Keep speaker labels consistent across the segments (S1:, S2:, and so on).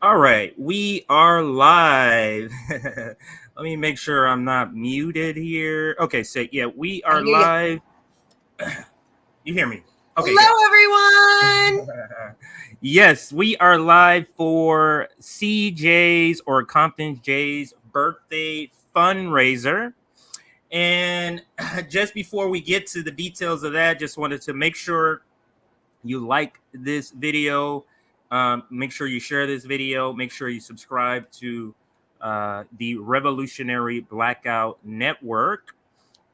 S1: All right, we are live. Let me make sure I'm not muted here. Okay, so yeah, we
S2: I
S1: are
S2: hear you.
S1: live. You hear me? Okay, good.
S2: Hello, everyone.
S1: Yes, we are live for CJ's or Compton J's birthday fundraiser. And just before we get to the details of that, just wanted to make sure you like this video. Make sure you share this video. Make sure you subscribe to the Revolutionary Blackout Network.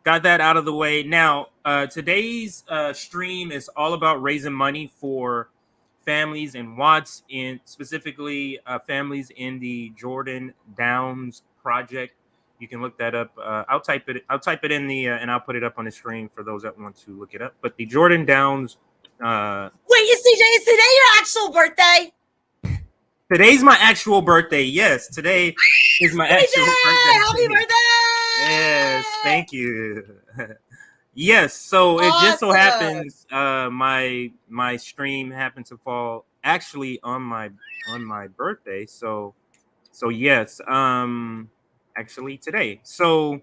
S1: Got that out of the way. Now, today's stream is all about raising money for families in Watts, in specifically families in the Jordan Downs project. You can look that up. I'll type it. I'll type it in the and I'll put it up on the screen for those that want to look it up. But the Jordan Downs.
S2: Wait, CJ, is today your actual birthday?
S1: Today's my actual birthday. Yes, today is my actual birthday.
S2: Happy birthday!
S1: Yes, thank you. Yes, so it just so
S2: Awesome.
S1: happens my stream happened to fall actually on my birthday. So yes, actually today. So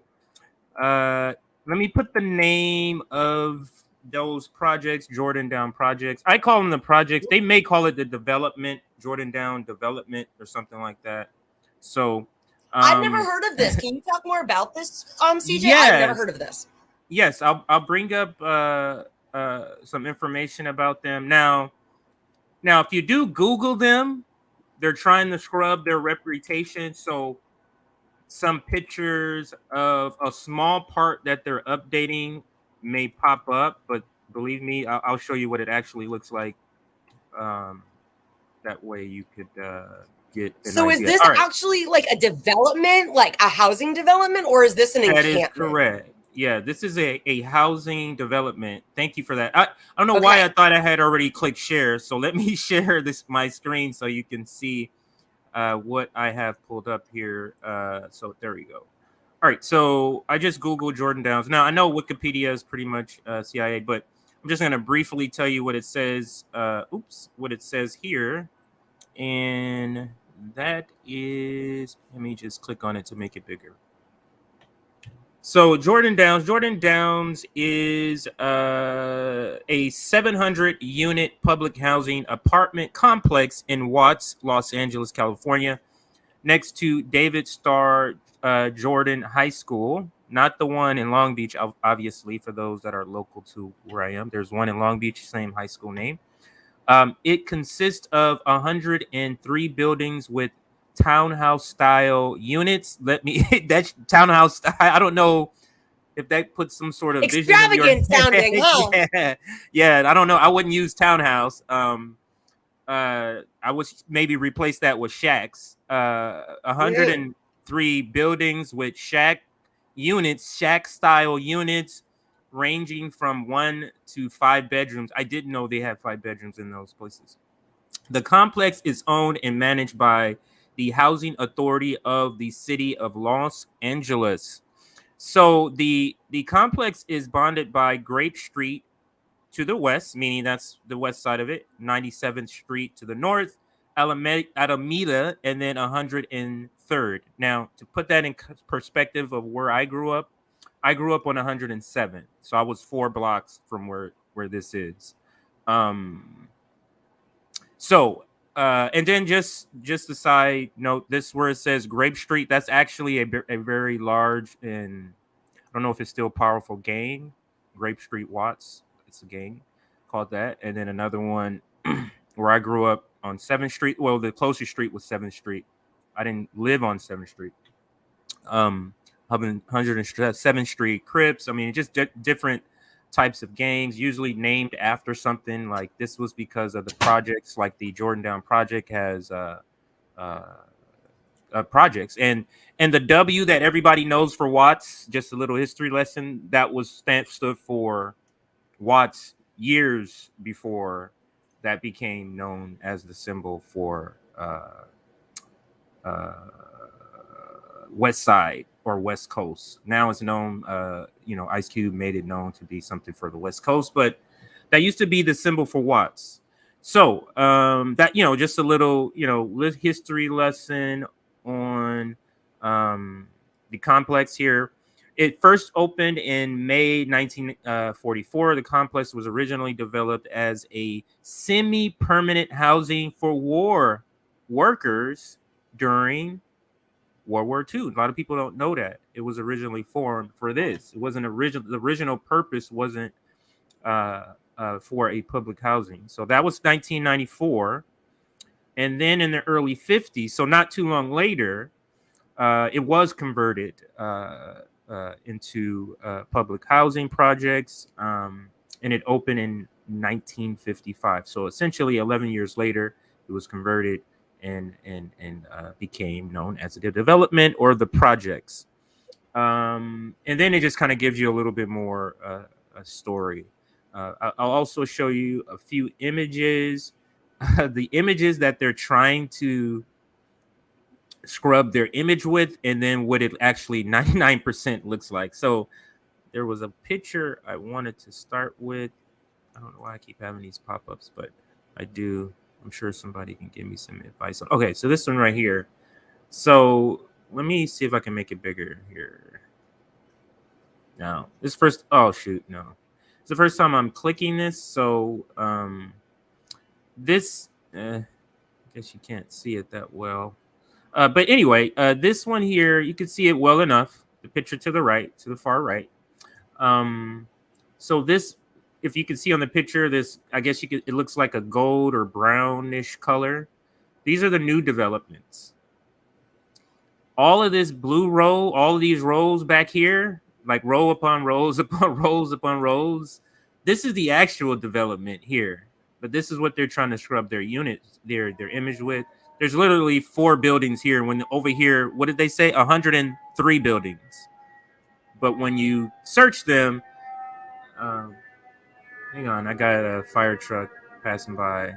S1: let me put the name of those projects, Jordan Down projects. I call them the projects. They may call it the development, Jordan Down development or something like that. So
S2: I've never heard of this. Can you talk more about this, CJ? I've never
S1: yes,
S2: heard of this.
S1: yes, I'll bring up some information about them now. Now, if you do Google them, they're trying to scrub their reputation. So some pictures of a small part that they're updating may pop up, but believe me, I'll show you what it actually looks like. That way you could get an
S2: So is
S1: idea.
S2: this
S1: All right,
S2: actually like a development, like a housing development, or is this an
S1: that is
S2: encampment?
S1: correct. Yeah, this is a housing development. Thank you for that. I don't know why
S2: Okay.
S1: I thought I had already clicked share. So let me share my screen so you can see what I have pulled up here. So there we go. All right, so I just Googled Jordan Downs. Now I know Wikipedia is pretty much CIA, but I'm just gonna briefly tell you what it says. What it says here, and that is. Let me just click on it to make it bigger. So Jordan Downs is a 700 unit public housing apartment complex in Watts, Los Angeles, California, next to David Starr Jordan High School. Not the one in Long Beach, obviously, for those that are local to where I am. There's one in Long Beach, same high school name. It consists of 103 buildings with townhouse style units. Let me that's townhouse style. I don't know if that puts some sort of vision in your
S2: Extravagant
S1: head.
S2: sounding, huh?
S1: Yeah, I don't know. I wouldn't use townhouse. I would maybe replace that with shacks. 103 buildings with shack style units, ranging from 1 to 5 bedrooms. I didn't know they had 5 bedrooms in those places. The complex is owned and managed by the Housing Authority of the City of Los Angeles. So the complex is bonded by Grape Street to the west, meaning that's the west side of it, 97th Street to the north, Alameda, and then 103rd. Now, to put that in perspective of where I grew up on 107. So I was 4 blocks from where this is. Um, so and then just a side note, this where it says Grape Street, that's actually a very large and I don't know if it's still powerful gang, Grape Street Watts. It's a gang called that. And then another one where I grew up on 7th Street. Well, the closest street was 7th Street. I didn't live on 7th Street. 107th Street Crips. I mean, just different types of gangs, usually named after something. Like this was because of the projects, like the Jordan Down Project has uh, projects, and the W that everybody knows for Watts. Just a little history lesson. That was stood for Watts years before that became known as the symbol for uh, West Side or West Coast. Now it's known, Ice Cube made it known to be something for the West Coast, but that used to be the symbol for Watts. So that, just a little, history lesson on the complex here. It first opened in May 1944. The complex was originally developed as a semi-permanent housing for war workers during World War II. A lot of people don't know that it was originally formed for this. It wasn't original. The original purpose wasn't for a public housing. So that was 1994. And then in the early 50s, so not too long later, it was converted into public housing projects, and it opened in 1955. So essentially, 11 years later, it was converted and became known as the development or the projects. And then it just kind of gives you a little bit more a story. I'll also show you a few images, the images that they're trying to scrub their image with, and then what it actually 99% looks like. So there was a picture I wanted to start with. I don't know why I keep having these pop-ups, but I do. I'm sure somebody can give me some advice. Okay, so this one right here. So let me see if I can make it bigger here. No, this first. Oh shoot, no. It's the first time I'm clicking this, so this. I guess you can't see it that well. But anyway, this one here, you can see it well enough. The picture to the right, to the far right. So this, if you can see on the picture, this, I guess you could. It looks like a gold or brownish color. These are the new developments. All of this blue row, all of these rows back here, like row upon rows upon rows upon rows. This is the actual development here, but this is what they're trying to scrub their units, their image with. There's literally 4 buildings here. When over here, what did they say? 103 buildings. But when you search them, hang on, I got a fire truck passing by.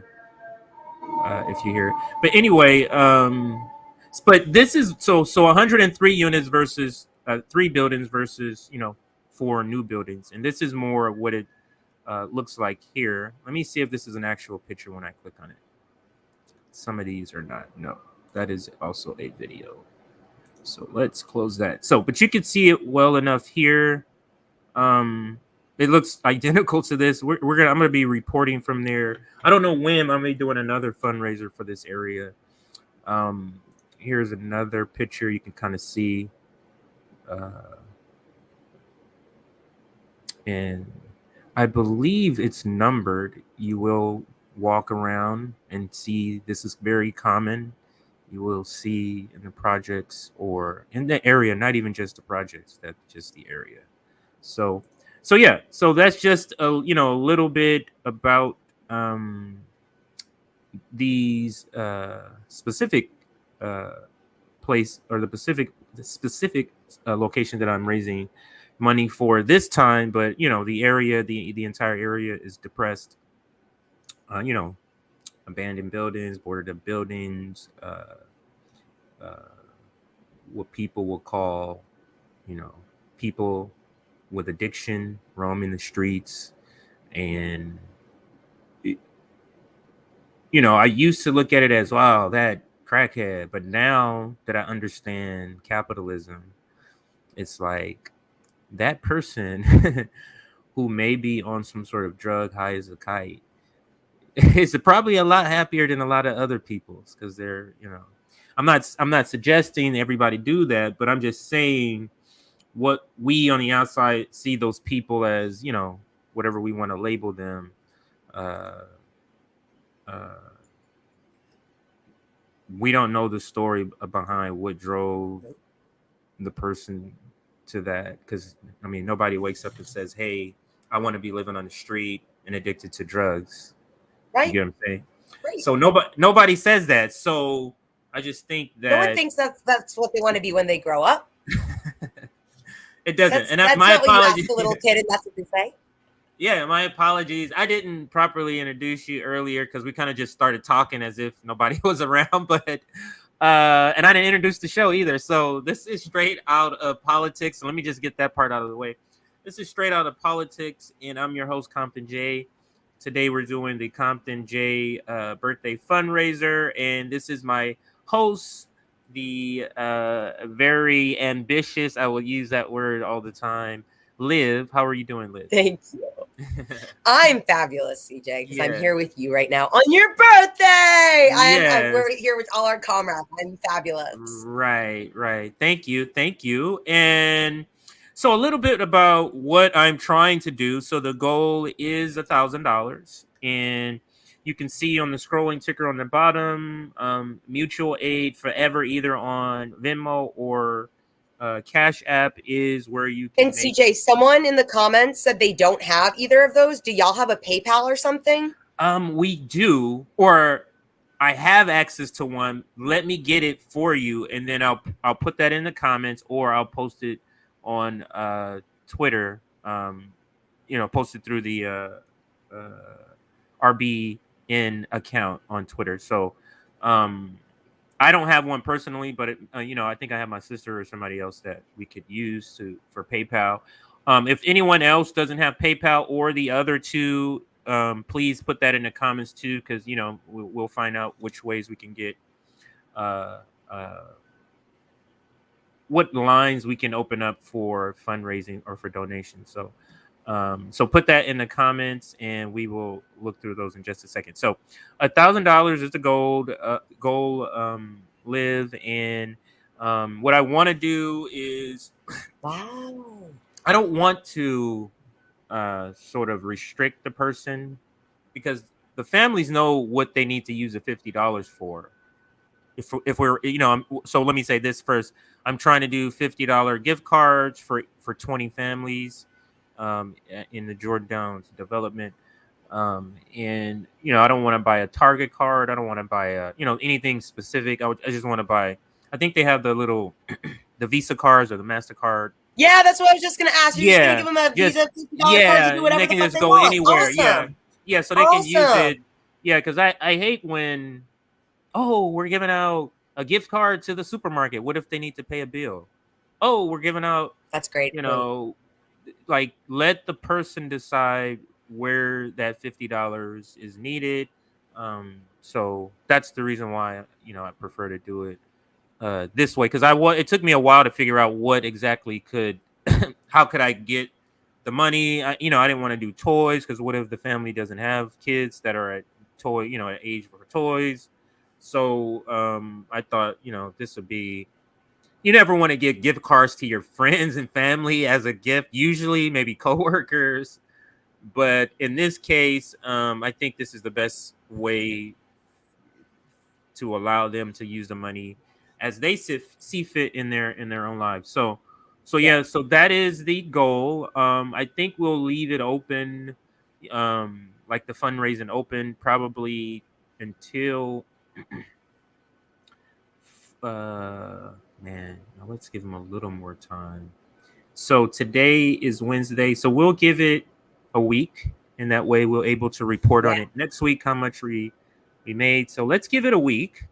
S1: If you hear, but anyway, but this is so 103 units versus 3 buildings versus 4 new buildings, and this is more what it looks like here. Let me see if this is an actual picture when I click on it. Some of these are not. No, that is also a video. So let's close that. So, but you can see it well enough here. It looks identical to this. I'm gonna be reporting from there. I don't know when I'm gonna be doing another fundraiser for this area. Here's another picture you can kind of see, and I believe it's numbered. You will walk around and see this is very common. You will see in the projects or in the area, not even just the projects, that's just the area. So yeah, so that's just a little bit about these specific place or the specific location that I'm raising money for this time. But the area, the entire area is depressed. Abandoned buildings, boarded up buildings, what people will call, people with addiction roaming the streets. And I used to look at it as, wow, that crackhead. But now that I understand capitalism, it's like that person who may be on some sort of drug high as a kite is probably a lot happier than a lot of other people's, because they're, I'm not suggesting everybody do that, but I'm just saying what we on the outside see those people as, whatever we want to label them. We don't know the story behind what drove the person to that, because nobody wakes up and says, hey, I want to be living on the street and addicted to drugs.
S2: Right.
S1: You get what I'm saying?
S2: Right.
S1: So nobody says that. So I just think that
S2: no one thinks that's what they want to be when they grow up.
S1: It doesn't.
S2: That's my apologies. What you ask a little kid, and that's what they say.
S1: Yeah, my apologies. I didn't properly introduce you earlier because we kind of just started talking as if nobody was around, but and I didn't introduce the show either. So this is straight out of politics. So let me just get that part out of the way. This is straight out of politics, and I'm your host, Compton J. Today we're doing the Compton J birthday fundraiser, and this is my host, the very ambitious. I will use that word all the time. Liv, how are you doing, Liv?
S2: Thank you. I'm fabulous, CJ, because I'm
S1: Yeah.
S2: here with you right now on your birthday. We're
S1: Yes.
S2: here with all our comrades. I'm fabulous.
S1: Right. Thank you. And so a little bit about what I'm trying to do. So the goal is $1,000, and you can see on the scrolling ticker on the bottom, Mutual Aid Forever, either on Venmo or Cash App, is where you can
S2: And
S1: make.
S2: CJ, someone in the comments said they don't have either of those. Do y'all have a PayPal or something?
S1: We do, or I have access to one. Let me get it for you, and then I'll put that in the comments, or I'll post it on Twitter. Post it through the RBN account on Twitter. So, I don't have one personally, but I think I have my sister or somebody else that we could use for PayPal. If anyone else doesn't have PayPal or the other two, please put that in the comments too, because we'll find out which ways we can get, uh, uh, what lines we can open up for fundraising or for donations. So put that in the comments, and we will look through those in just a second. So, $1,000 is the goal. Live, and what I want to do is,
S2: Wow.
S1: I don't want to sort of restrict the person, because the families know what they need to use the $50 for. If we're so let me say this first. I'm trying to do $50 gift cards for 20 families, in the Jordan Downs development. And I don't want to buy a Target card. I don't want to buy anything specific. I just want to buy. I think they have the little the Visa cards or the MasterCard.
S2: Yeah, that's what I was just gonna ask. You're just gonna
S1: Yeah,
S2: give them a
S1: just
S2: Visa $50 card to do
S1: and
S2: whatever
S1: they
S2: the
S1: can
S2: fuck
S1: just
S2: they
S1: go
S2: want.
S1: anywhere.
S2: Awesome.
S1: Yeah, so they can use
S2: Awesome.
S1: it. Yeah, because I hate when, oh, we're giving out a gift card to the supermarket. What if they need to pay a bill? Oh, we're giving out,
S2: That's great.
S1: like, let the person decide where that $50 is needed. So that's the reason why I prefer to do it this way, because it took me a while to figure out what exactly could how could I get the money. I didn't want to do toys, because what if the family doesn't have kids that are at age for toys. So I thought this would be, you never want to give gift cards to your friends and family as a gift, usually maybe coworkers, but in this case, I think this is the best way to allow them to use the money as they see fit in their own lives. So
S2: Yeah.
S1: yeah, so that is the goal. I think we'll leave it open, like the fundraising open, probably until man, now let's give them a little more time. So today is Wednesday, so we'll give it a week, and that way we'll able to report on
S2: Yeah.
S1: it next week how much we made. So let's give it a week.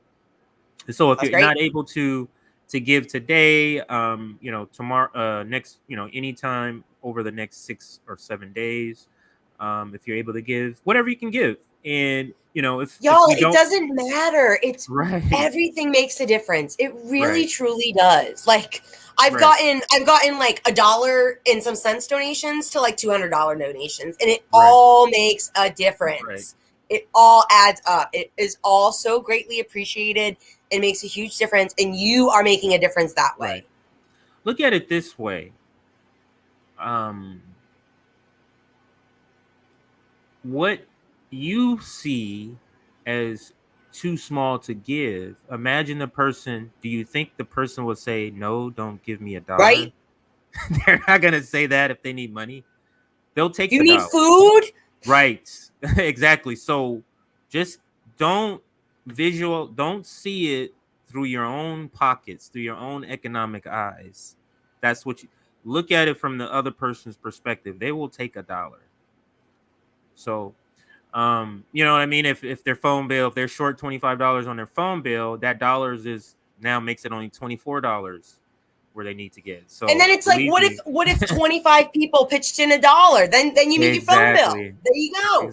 S1: So if
S2: That's
S1: you're
S2: great.
S1: not able to give today, tomorrow, next, anytime over the next 6 or 7 days, if you're able to give whatever you can give, and if
S2: Y'all,
S1: we
S2: it
S1: don't,
S2: doesn't matter. It's
S1: right,
S2: everything makes a difference. It really
S1: right,
S2: truly does. Like I've
S1: right,
S2: gotten like $1 and some cents donations to like $200 donations, and it
S1: right,
S2: all makes a
S1: right,
S2: difference. It all adds up. It is all so greatly appreciated. It makes a huge difference, and you are making a difference that way.
S1: right. Look at it this way. Um, what you see as too small to give, imagine the person. Do you think the person will say, no, don't give me $1?
S2: Right?
S1: They're not gonna say that if they need money. They'll take
S2: You
S1: the
S2: need
S1: dollar.
S2: food?
S1: Right. Exactly. So just don't don't see it through your own pockets, through your own economic eyes. That's what you look at it from the other person's perspective. They will take $1. So you know what I mean? If their phone bill, if they're short $25 on their phone bill, that dollars is now makes it only $24. where they need to get. So
S2: and then it's like,
S1: believe
S2: what
S1: me.
S2: if 25 people pitched in $1? Then you meet your phone bill.
S1: Exactly.
S2: There you go.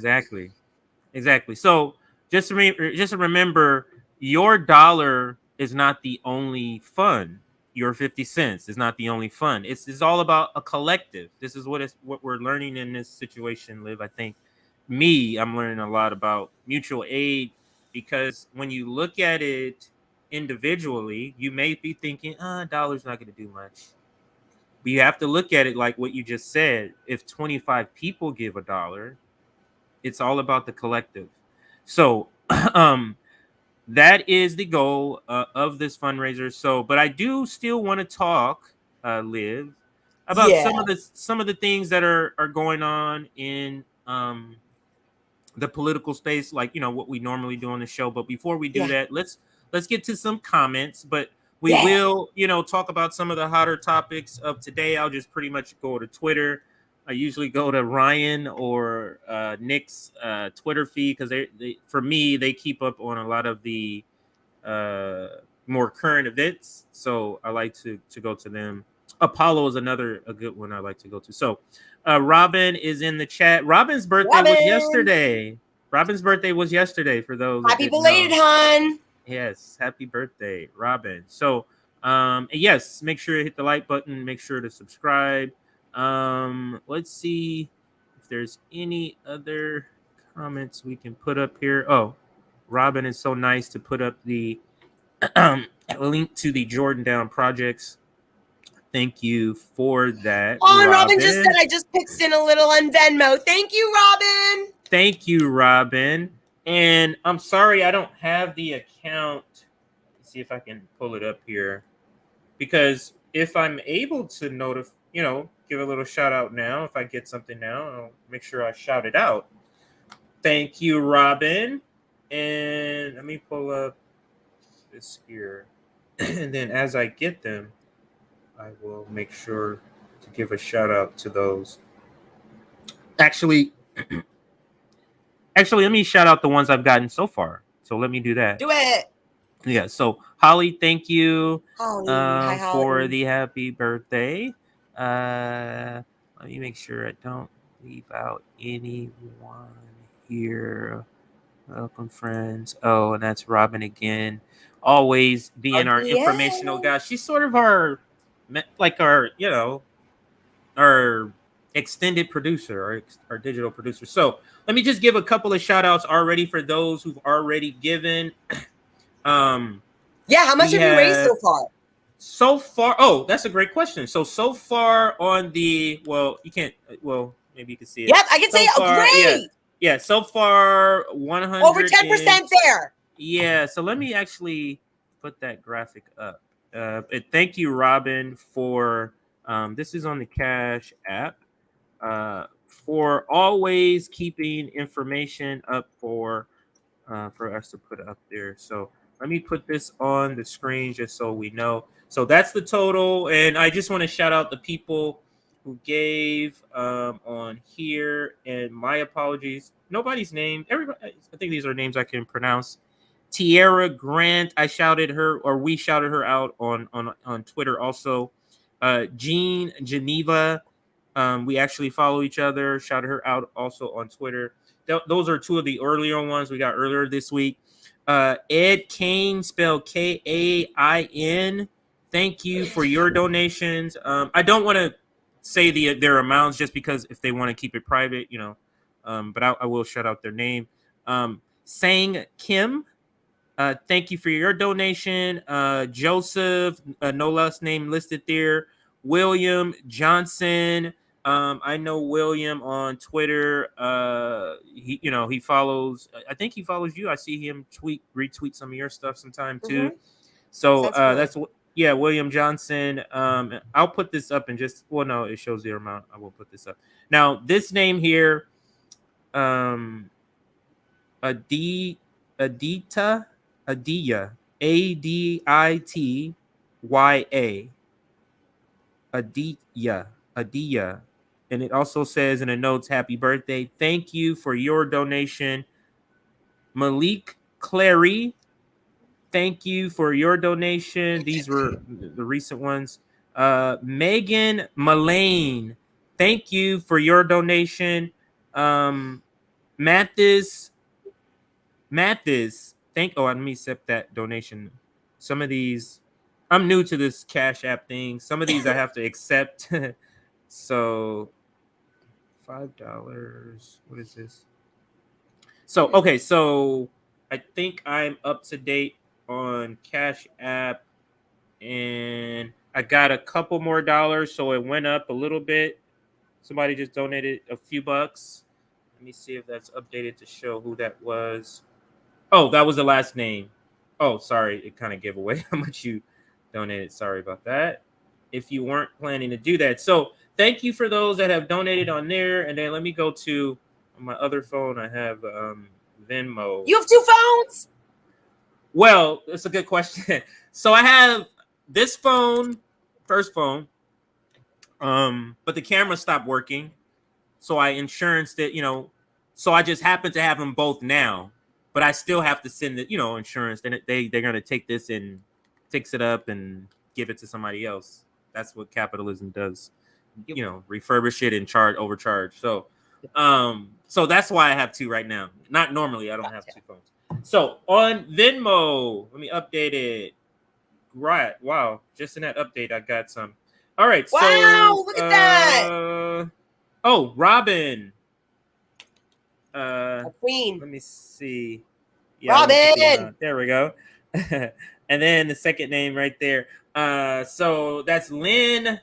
S1: Exactly. So just remember, your dollar is not the only fun. Your 50 cents is not the only fun. It's all about a collective. This is what we're learning in this situation, Liv. I think I'm learning a lot about mutual aid, because when you look at it individually, you may be thinking, a dollar's not going to do much. But you have to look at it like what you just said. If 25 people give $1, it's all about the collective. So that is the goal of this fundraiser. So, but I do still want to talk, Liv, about
S2: Yeah.
S1: some of the things that are going on in the political space, like what we normally do on the show. But before we do
S2: Yeah.
S1: that, let's get to some comments. But we
S2: Yeah.
S1: will talk about some of the hotter topics of today. I'll just pretty much go to Twitter. I usually go to Ryan or Nick's Twitter feed, because for me, they keep up on a lot of the uh, more current events. So I like to go to them. Apollo is a good one I like to go to. So Robin is in the chat. Robin's birthday was
S2: Robin.
S1: yesterday. Robin's birthday was yesterday, for those that
S2: Happy
S1: didn't
S2: belated,
S1: know.
S2: hon.
S1: Yes, happy birthday, Robin. So and yes, make sure to hit the like button, make sure to subscribe. Let's see if there's any other comments we can put up here. Oh, Robin is so nice to put up the link to the Jordan Down projects. Thank you for that,
S2: Oh, and Robin just said
S1: Robin.
S2: I just pitched in a little on Venmo. Thank you, Robin.
S1: Thank you, Robin. And I'm sorry I don't have the account. Let's see if I can pull it up here. Because if I'm able to give a little shout out now, if I get something now, I'll make sure I shout it out. Thank you, Robin. And let me pull up this here. And then as I get them, I will make sure to give a shout out to those. Actually, let me shout out the ones I've gotten so far. So let me do that.
S2: Do it.
S1: Yeah. So Holly, thank you
S2: Holly. Hi,
S1: for
S2: Holly.
S1: the happy birthday. Let me make sure I don't leave out anyone here. Welcome, friends. Oh, and that's Robin again. Always being our informational guy. She's sort of our our extended producer, our digital producer. So let me just give a couple of shout outs already for those who've already given.
S2: Yeah, how much have you raised so far?
S1: So far, oh, that's a great question. So far on the, well, you can't, well, maybe you can see it.
S2: Yep, I can see it. Oh, great.
S1: Yeah. So far, 100
S2: over 10% there.
S1: Yeah. So let me actually put that graphic up. Thank you, Robin, for this is on the Cash app. For always keeping information up for us to put up there. So let me put this on the screen just so we know. So that's the total, and I just want to shout out the people who gave on here. And my apologies, nobody's name. Everybody, I think these are names I can pronounce. Tierra Grant, I shouted her, or we shouted her out on Twitter. Also, Jean Geneva, we actually follow each other. Shouted her out also on Twitter. Those are two of the earlier ones we got earlier this week. Ed Kane, spelled Kain. Thank you for your donations. I don't want to say their amounts just because if they want to keep it private, but I will shout out their name. Sang Kim, thank you for your donation. Joseph, no last name listed there. William Johnson. I know William on Twitter. He follows. I think he follows you. I see him retweet some of your stuff sometime too.
S2: Mm-hmm.
S1: So that's what. Yeah, William Johnson. I'll put this up and just. Well, no, it shows the amount. I will put this up now. This name here, Aditya, Aditya, Aditya, Aditya. And it also says in the notes, happy birthday. Thank you for your donation. Malik Clary, thank you for your donation. These were the recent ones. Megan Mullane, thank you for your donation. Mathis, let me accept that donation. Some of these, I'm new to this Cash App thing. Some of these I have to accept. So $5. What is this? So okay, so I think I'm up to date on Cash App, and I got a couple more dollars, so it went up a little bit. Somebody just donated a few bucks. Let me see if that's updated to show who that was. Oh, that was the last name. Oh, sorry, it kind of gave away how much you donated. Sorry about that. If you weren't planning to do that. So thank you for those that have donated on there. And then let me go to on my other phone. I have Venmo.
S2: You have two phones?
S1: Well, that's a good question. So I have this phone, first phone, but the camera stopped working. So I insuranced it, so I just happen to have them both now, but I still have to send the, insurance. Then they're going to take this and fix it up and give it to somebody else. That's what capitalism does. Refurbish it and overcharge. So that's why I have two right now. Not normally, I don't have two phones. So on Venmo, let me update it. Right. Wow. Just in that update, I got some. All right.
S2: Wow, look at that.
S1: Oh, Robin.
S2: A queen.
S1: Let me see. Yeah,
S2: Robin.
S1: There we go. And then the second name right there. So that's Lynn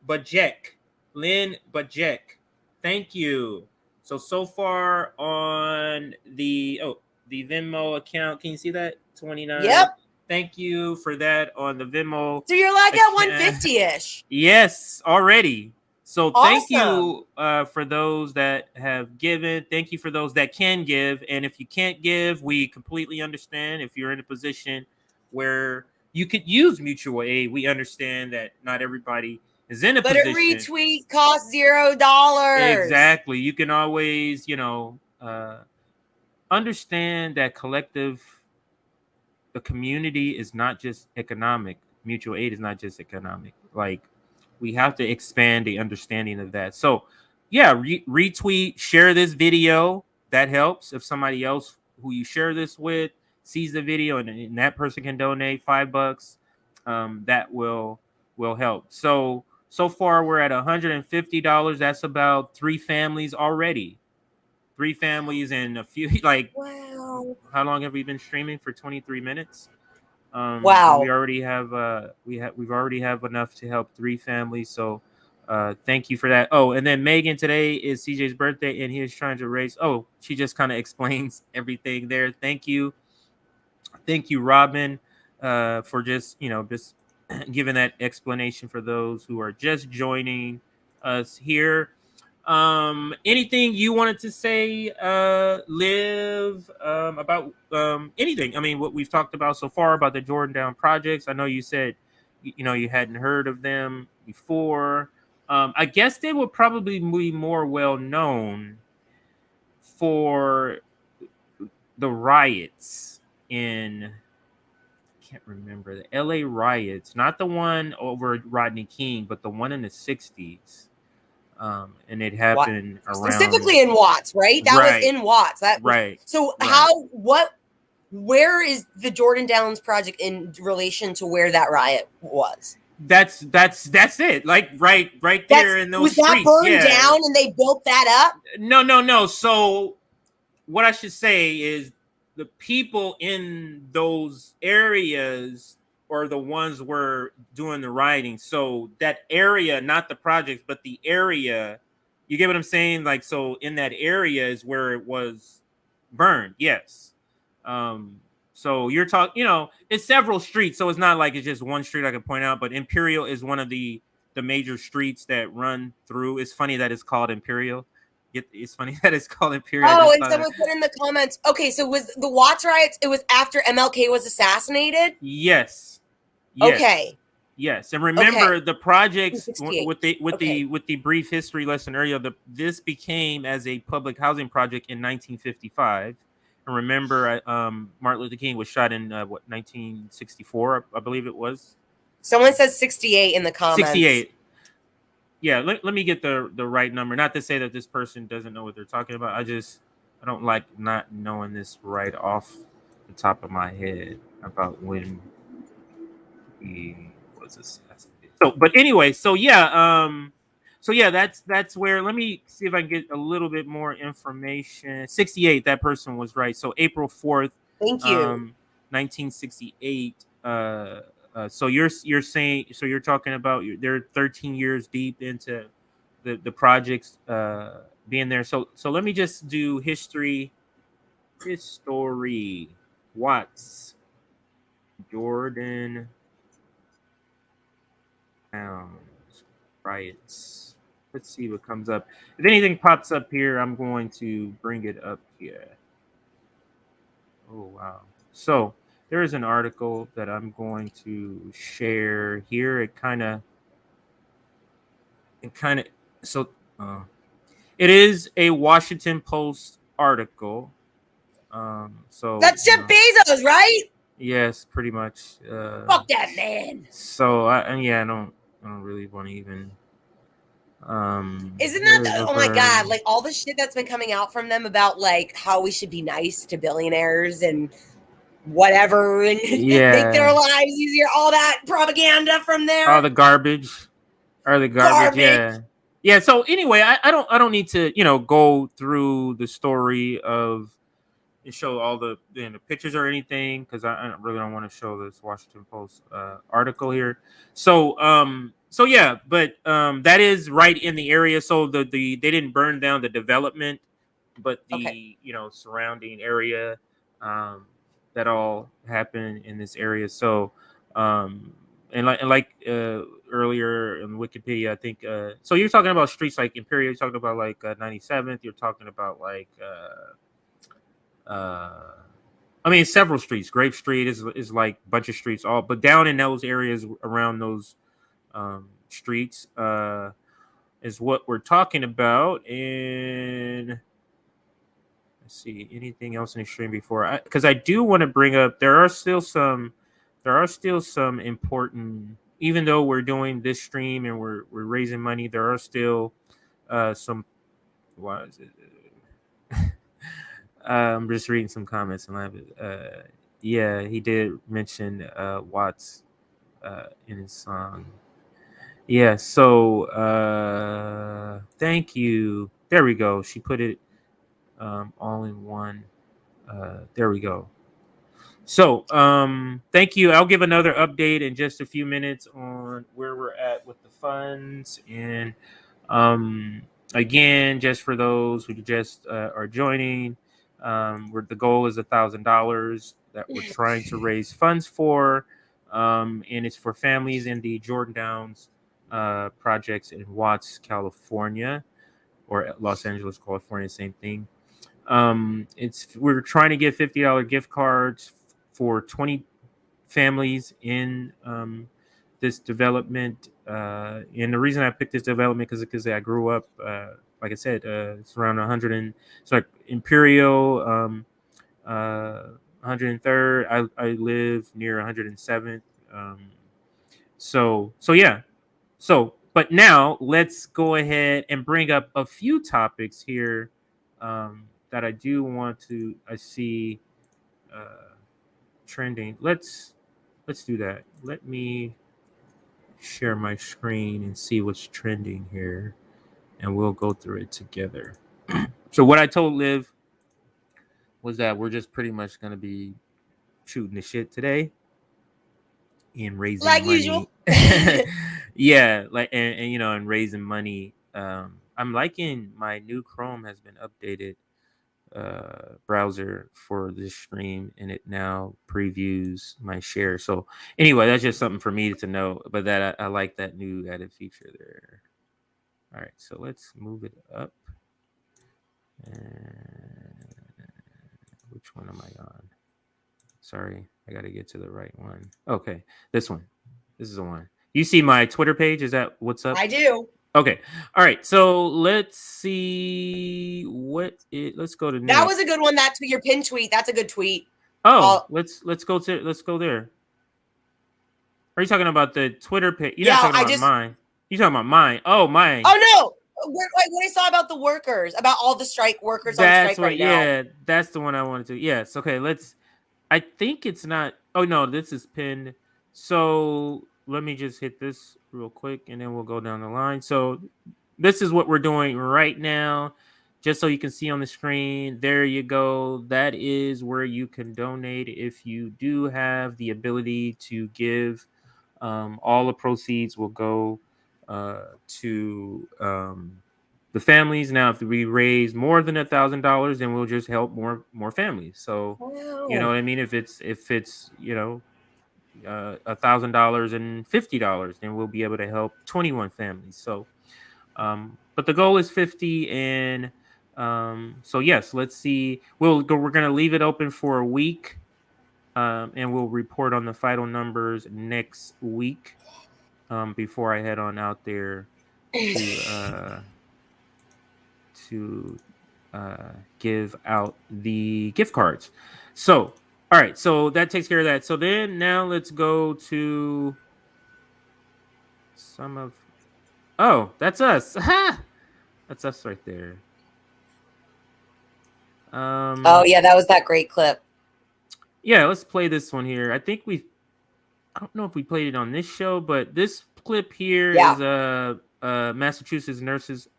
S1: Bajek. Lynn Bajek. Thank you. So far on the Venmo account, can you see that? 29.
S2: Yep.
S1: Thank you for that on the Venmo.
S2: So you're like at 150-ish.
S1: Yes, already. So thank
S2: Awesome.
S1: you for those that have given. Thank you for those that can give. And if you can't give, we completely understand. If you're in a position where you could use mutual aid, we understand that not everybody is in a position.
S2: But a retweet costs $0.
S1: Exactly. You can always, understand that the community is not just economic. Mutual aid is not just economic. Like, we have to expand the understanding of that. So, yeah, retweet, share this video. That helps. If somebody else who you share this with sees the video and that person can donate $5, that will help. So far we're at $150. That's about 3 families already. 3 families and a few. Like,
S2: wow.
S1: How long have we been streaming? For 23 minutes.
S2: Wow.
S1: We already have we've already have enough to help 3 families. So thank you for that. Oh, and then Megan, today is CJ's birthday, and he is trying to raise. Oh, she just kind of explains everything there. Thank you, Robin, for just just giving that explanation for those who are just joining us here. Anything you wanted to say, Liv, about anything? I mean, what we've talked about so far about the Jordan Down projects. I know you said you hadn't heard of them before. I guess they would probably be more well known for the riots in, I can't remember, the LA riots, not the one over Rodney King, but the one in the 60s. And it happened
S2: specifically in Watts, right? That was in Watts.
S1: Right.
S2: So where is the Jordan Downs project in relation to where that riot was?
S1: That's it. Like right there in those streets.
S2: Was that burned down and they built that up?
S1: No. So what I should say is the people in those areas are the ones were doing the rioting. So that area, not the projects, but the area, you get what I'm saying? Like, so in that area is where it was burned. Yes. So you're talking, it's several streets. So it's not like it's just one street I can point out, but Imperial is one of the major streets that run through. It's funny that it's called Imperial. It's funny that it's called Imperial.
S2: Oh, and someone put in the comments. Okay, so was the Watts riots? It was after MLK was assassinated.
S1: Yes.
S2: Okay.
S1: Yes, and remember the projects with the brief history lesson earlier. This became as a public housing project in 1955. And remember, Martin Luther King was shot in 1964, I believe it was.
S2: Someone says 68 in the comments.
S1: 68. Yeah, let me get the right number. Not to say that this person doesn't know what they're talking about. I don't like not knowing this right off the top of my head about when he was assassinated. So, but anyway, so yeah, that's where. Let me see if I can get a little bit more information. 68. That person was right. So April 4th,
S2: Thank you.
S1: 1968. So you're saying, so you're talking about they're 13 years deep into the projects being there. So let me just do history. Watts Jordan Towns riots. Let's see what comes up. If anything pops up here, I'm going to bring it up here. Oh wow. So there is an article that I'm going to share here. So it is a Washington Post article. So
S2: That's Jeff Bezos, right?
S1: yes, pretty much.
S2: Fuck that man.
S1: So I don't really want to even.
S2: Isn't that oh my god, like all the shit that's been coming out from them about like how we should be nice to billionaires and whatever and make their lives easier, all that propaganda from there.
S1: All the garbage. Yeah. So anyway, I don't need to, go through the story of and show all the pictures or anything, because I really don't want to show this Washington Post article here. So yeah, but that is right in the area. So the they didn't burn down the development, but the surrounding area, that all happened in this area. So and like earlier in Wikipedia, I think so you're talking about streets like Imperial, you're talking about like 97th, you're talking about like I mean, several streets. Grape Street is like a bunch of streets, all but down in those areas around those streets is what we're talking about. And let's see, anything else in the stream before? Because I do want to bring up there are still some important. Even though we're doing this stream and we're raising money, there are still some. Why is it? I'm just reading some comments and yeah, he did mention Watts in his song. Yeah, so thank you. There we go. She put it all in one. There we go. So thank you. I'll give another update in just a few minutes on where we're at with the funds. And again, just for those who just are joining, where the goal is $1,000 that we're trying to raise funds for, and it's for families in the Jordan Downs projects in Watts, California, or Los Angeles, California, same thing. We're trying to get $50 gift cards for 20 families in this development. And the reason I picked this development because I grew up, like I said, it's around 100 and it's like Imperial, 103rd. I live near 107th. So yeah. So, but now let's go ahead and bring up a few topics here that I do want to see trending. Let's do that. Let me share my screen and see what's trending here, and we'll go through it together. So what I told Liv was that we're just pretty much going to be shooting the shit today and raising
S2: like
S1: money.
S2: Usual.
S1: Yeah, like and and raising money. I'm liking my new Chrome has been updated browser for this stream, and it now previews my share. So anyway, that's just something for me to know, but that I like that new added feature there. All right, so let's move it up. Which one am I on? Sorry, I got to get to the right one. Okay, this one. This is the one. You see my Twitter page? Is that what's up?
S2: I do.
S1: Okay. All right. So let's see let's go to next.
S2: That was a good one. That's your pin tweet. That's a good tweet.
S1: Oh, let's go there. Are you talking about the Twitter page? You're
S2: Yeah,
S1: not talking about mine. You're talking about mine. Oh, mine.
S2: Oh no! What I saw about the workers, about all the strike workers on strike right now.
S1: Yeah, that's the one I wanted to. Yes. Okay. I think it's not. Oh no, this is pinned. So let me just hit this real quick, and then we'll go down the line. So this is what we're doing right now, just so you can see on the screen. There you go. That is where you can donate if you do have the ability to give. All the proceeds will go to the families. Now, if we raise more than $1,000, then we'll just help more families. So, you know what I mean? If it's $1,000 and $50, then we'll be able to help 21 families. So, but the goal is 50, and so yes, let's see. We're going to leave it open for a week, and we'll report on the final numbers next week. Before I head on out there to give out the gift cards. So, all right, so that takes care of that. So then now let's go to some of. Oh, that's us. That's us right there.
S2: Oh yeah, that was that great clip.
S1: Yeah, let's play this one here. I think I don't know if we played it on this show, but this clip here is Massachusetts nurses,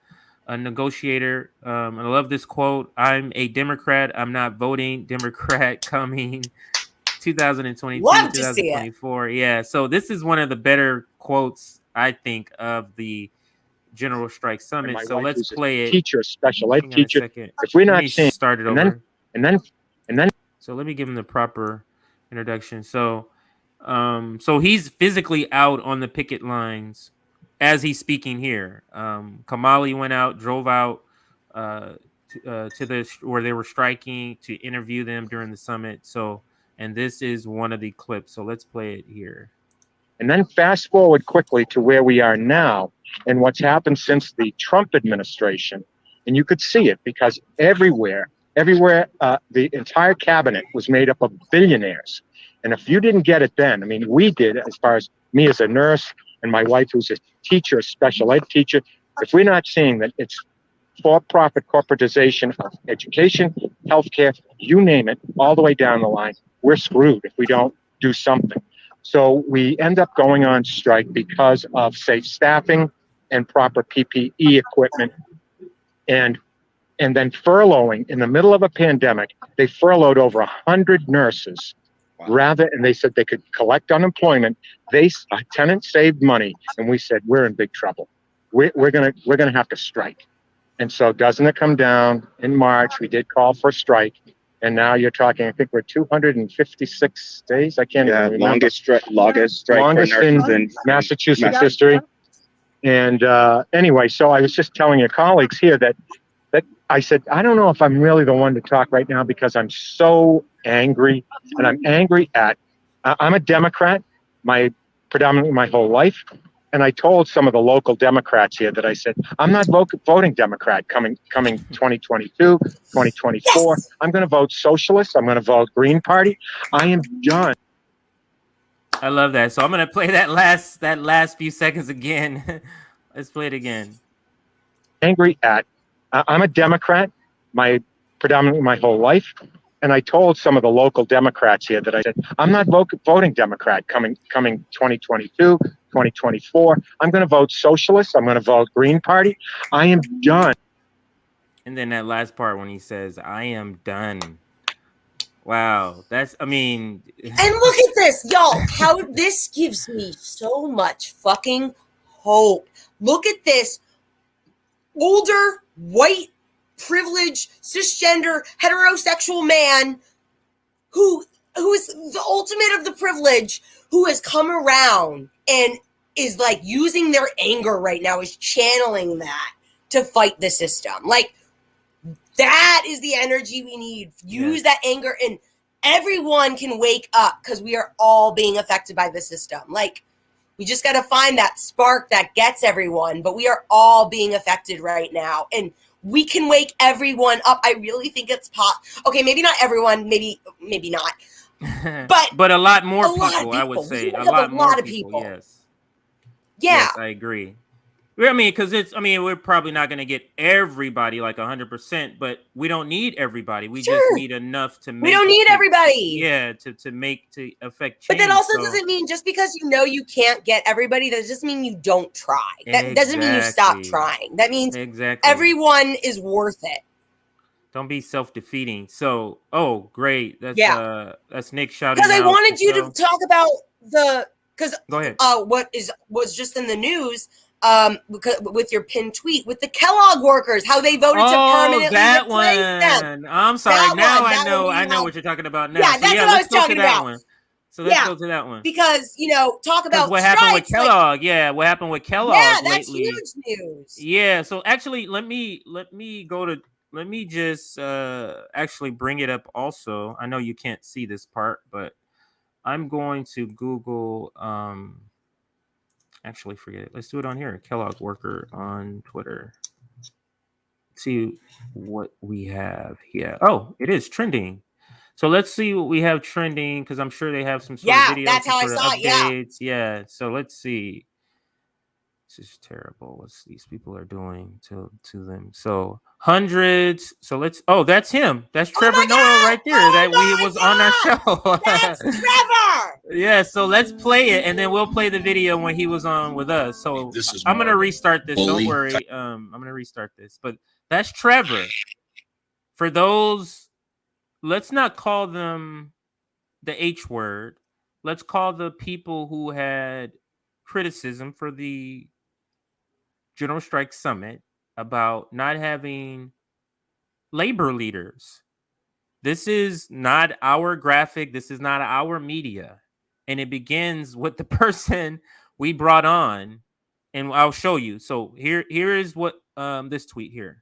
S1: a negotiator. I love this quote. I'm a Democrat. I'm not voting Democrat coming 2022, 2024. Yeah. So this is one of the better quotes, I think, of the General Strike Summit. So let's play it.
S3: Teacher, special ed teacher.
S1: If we're not seeing, start it over. And then. So let me give him the proper introduction. So he's physically out on the picket lines as he's speaking here. Kamali went out, drove out to where they were striking to interview them during the summit. So, and this is one of the clips. So let's play it here.
S3: And then fast forward quickly to where we are now and what's happened since the Trump administration. And you could see it because everywhere, the entire cabinet was made up of billionaires. And if you didn't get it then, I mean, we did, as far as me as a nurse and my wife, who's a teacher, a special ed teacher. If we're not seeing that it's for-profit corporatization of education, healthcare, you name it, all the way down the line, we're screwed if we don't do something. So we end up going on strike because of safe staffing and proper PPE equipment, and then furloughing in the middle of a pandemic. They furloughed over 100 nurses. Wow. And they said they could collect unemployment. Tenants saved money, and we said we're in big trouble. We're gonna have to strike. And so, doesn't it come down in March? We did call for a strike, and now you're talking. I think we're 256 days. I can't even remember. Longest strike in Massachusetts history. And anyway, so I was just telling your colleagues here that I said, I don't know if I'm really the one to talk right now because I'm so angry, and I'm angry at, I'm a Democrat, predominantly my whole life. And I told some of the local Democrats here that I said, I'm not voting Democrat coming 2022, 2024. Yes! I'm going to vote socialist. I'm going to vote Green Party. I am done.
S1: I love that. So I'm going to play that last few seconds again. Let's play it again.
S3: Angry at, I'm a Democrat, predominantly my whole life. And I told some of the local Democrats here that I said, I'm not voting Democrat coming 2022, 2024. I'm going to vote socialist. I'm going to vote Green Party. I am done.
S1: And then that last part when he says, I am done. Wow. And
S2: look at this, y'all. How this gives me so much fucking hope. Look at this older, white, privileged, cisgender, heterosexual man who is the ultimate of the privilege, who has come around and is like using their anger right now, is channeling that to fight the system. Like, that is the energy we need. Use that anger, and everyone can wake up because we are all being affected by the system. Like, we just got to find that spark that gets everyone, but we are all being affected right now. And we can wake everyone up. I really think it's okay, maybe not everyone, maybe not.
S1: but a lot more
S2: lot of
S1: people, I would
S2: people.
S1: say.
S2: We
S1: A
S2: have
S1: lot
S2: a
S1: more
S2: lot of
S1: people,
S2: people.
S1: yes.
S2: Yeah.
S1: Yes, I agree. I mean, because we're probably not going to get everybody like 100%, but we don't need everybody. We just need enough to make.
S2: We don't need everybody.
S1: Yeah, to affect change.
S2: But that also doesn't mean just because you know you can't get everybody, that doesn't mean you don't try. That doesn't mean you stop trying. That means everyone is worth it.
S1: Don't be self-defeating. So, oh, great. That's Nick shouting out.
S2: Because I wanted you to talk about
S1: go ahead.
S2: What was just in the news with your pinned tweet with the Kellogg workers, how they voted to permanently replace them.
S1: I'm sorry. I know what you're talking about now.
S2: Yeah, that's what I was talking about.
S1: So let's go to that one.
S2: Because, talk about
S1: what happened with Kellogg. What happened with Kellogg lately.
S2: That's huge news.
S1: Yeah, so actually let me just actually bring it up also. I know you can't see this part, but I'm going to Google actually forget it. Let's do it on here. Kellogg worker on Twitter. See what we have here. Oh, it is trending. So let's see what we have trending, because I'm sure they have some sort of videos.
S2: That's how I saw
S1: updates. Yeah. So let's see. This is terrible what these people are doing to them. So hundreds. So that's him. That's Trevor Noah right there. Was on our show.
S2: That's Trevor.
S1: Yeah, so let's play it, and then we'll play the video when he was on with us. So I'm gonna restart this. Don't worry. I'm gonna restart this. But that's Trevor. For those, let's not call them the H word. Let's call the people who had criticism for the General Strike Summit about not having labor leaders. This is not our graphic. This is not our media. And it begins with the person we brought on. And I'll show you. So here is what this tweet here.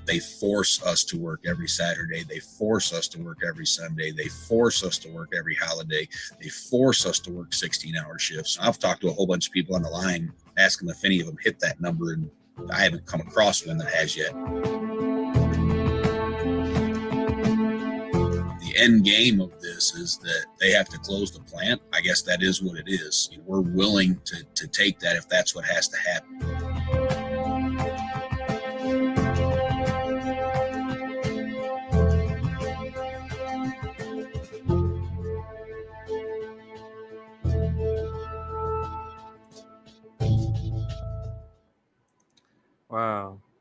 S4: They force us to work every Saturday. They force us to work every Sunday. They force us to work every holiday. They force us to work 16-hour shifts. I've talked to a whole bunch of people on the line, asking them if any of them hit that number, and I haven't come across one that has yet. The end game of this is that they have to close the plant. I guess that is what it is. We're willing to take that if that's what has to happen.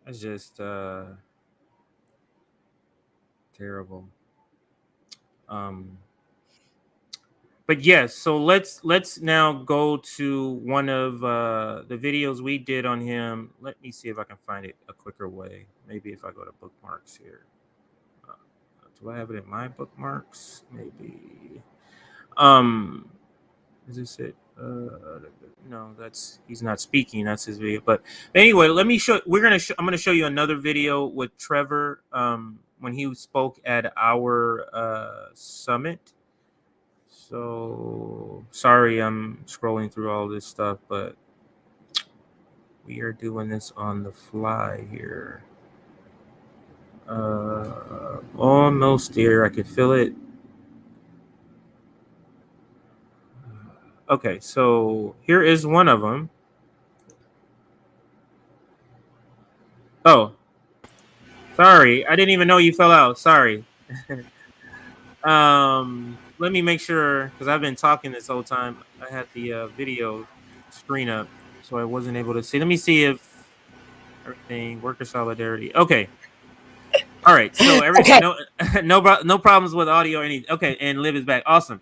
S1: That's just terrible. But yes, so let's now go to one of the videos we did on him. Let me see if I can find it a quicker way. Maybe if I go to bookmarks here. Do I have it in my bookmarks? Maybe. Is this it? No, he's not speaking. That's his video. But anyway, let me show. I'm gonna show you another video with Trevor. When he spoke at our summit. So sorry, I'm scrolling through all this stuff, but we are doing this on the fly here. Almost there. I could feel it. Okay, so here is one of them. Oh, sorry. I didn't even know you fell out. Sorry. Let me make sure, because I've been talking this whole time. I had the video screen up, so I wasn't able to see. Let me see if everything, worker solidarity. Okay. All right. So everything, okay. no problems with audio or anything. Okay, and Liv is back. Awesome.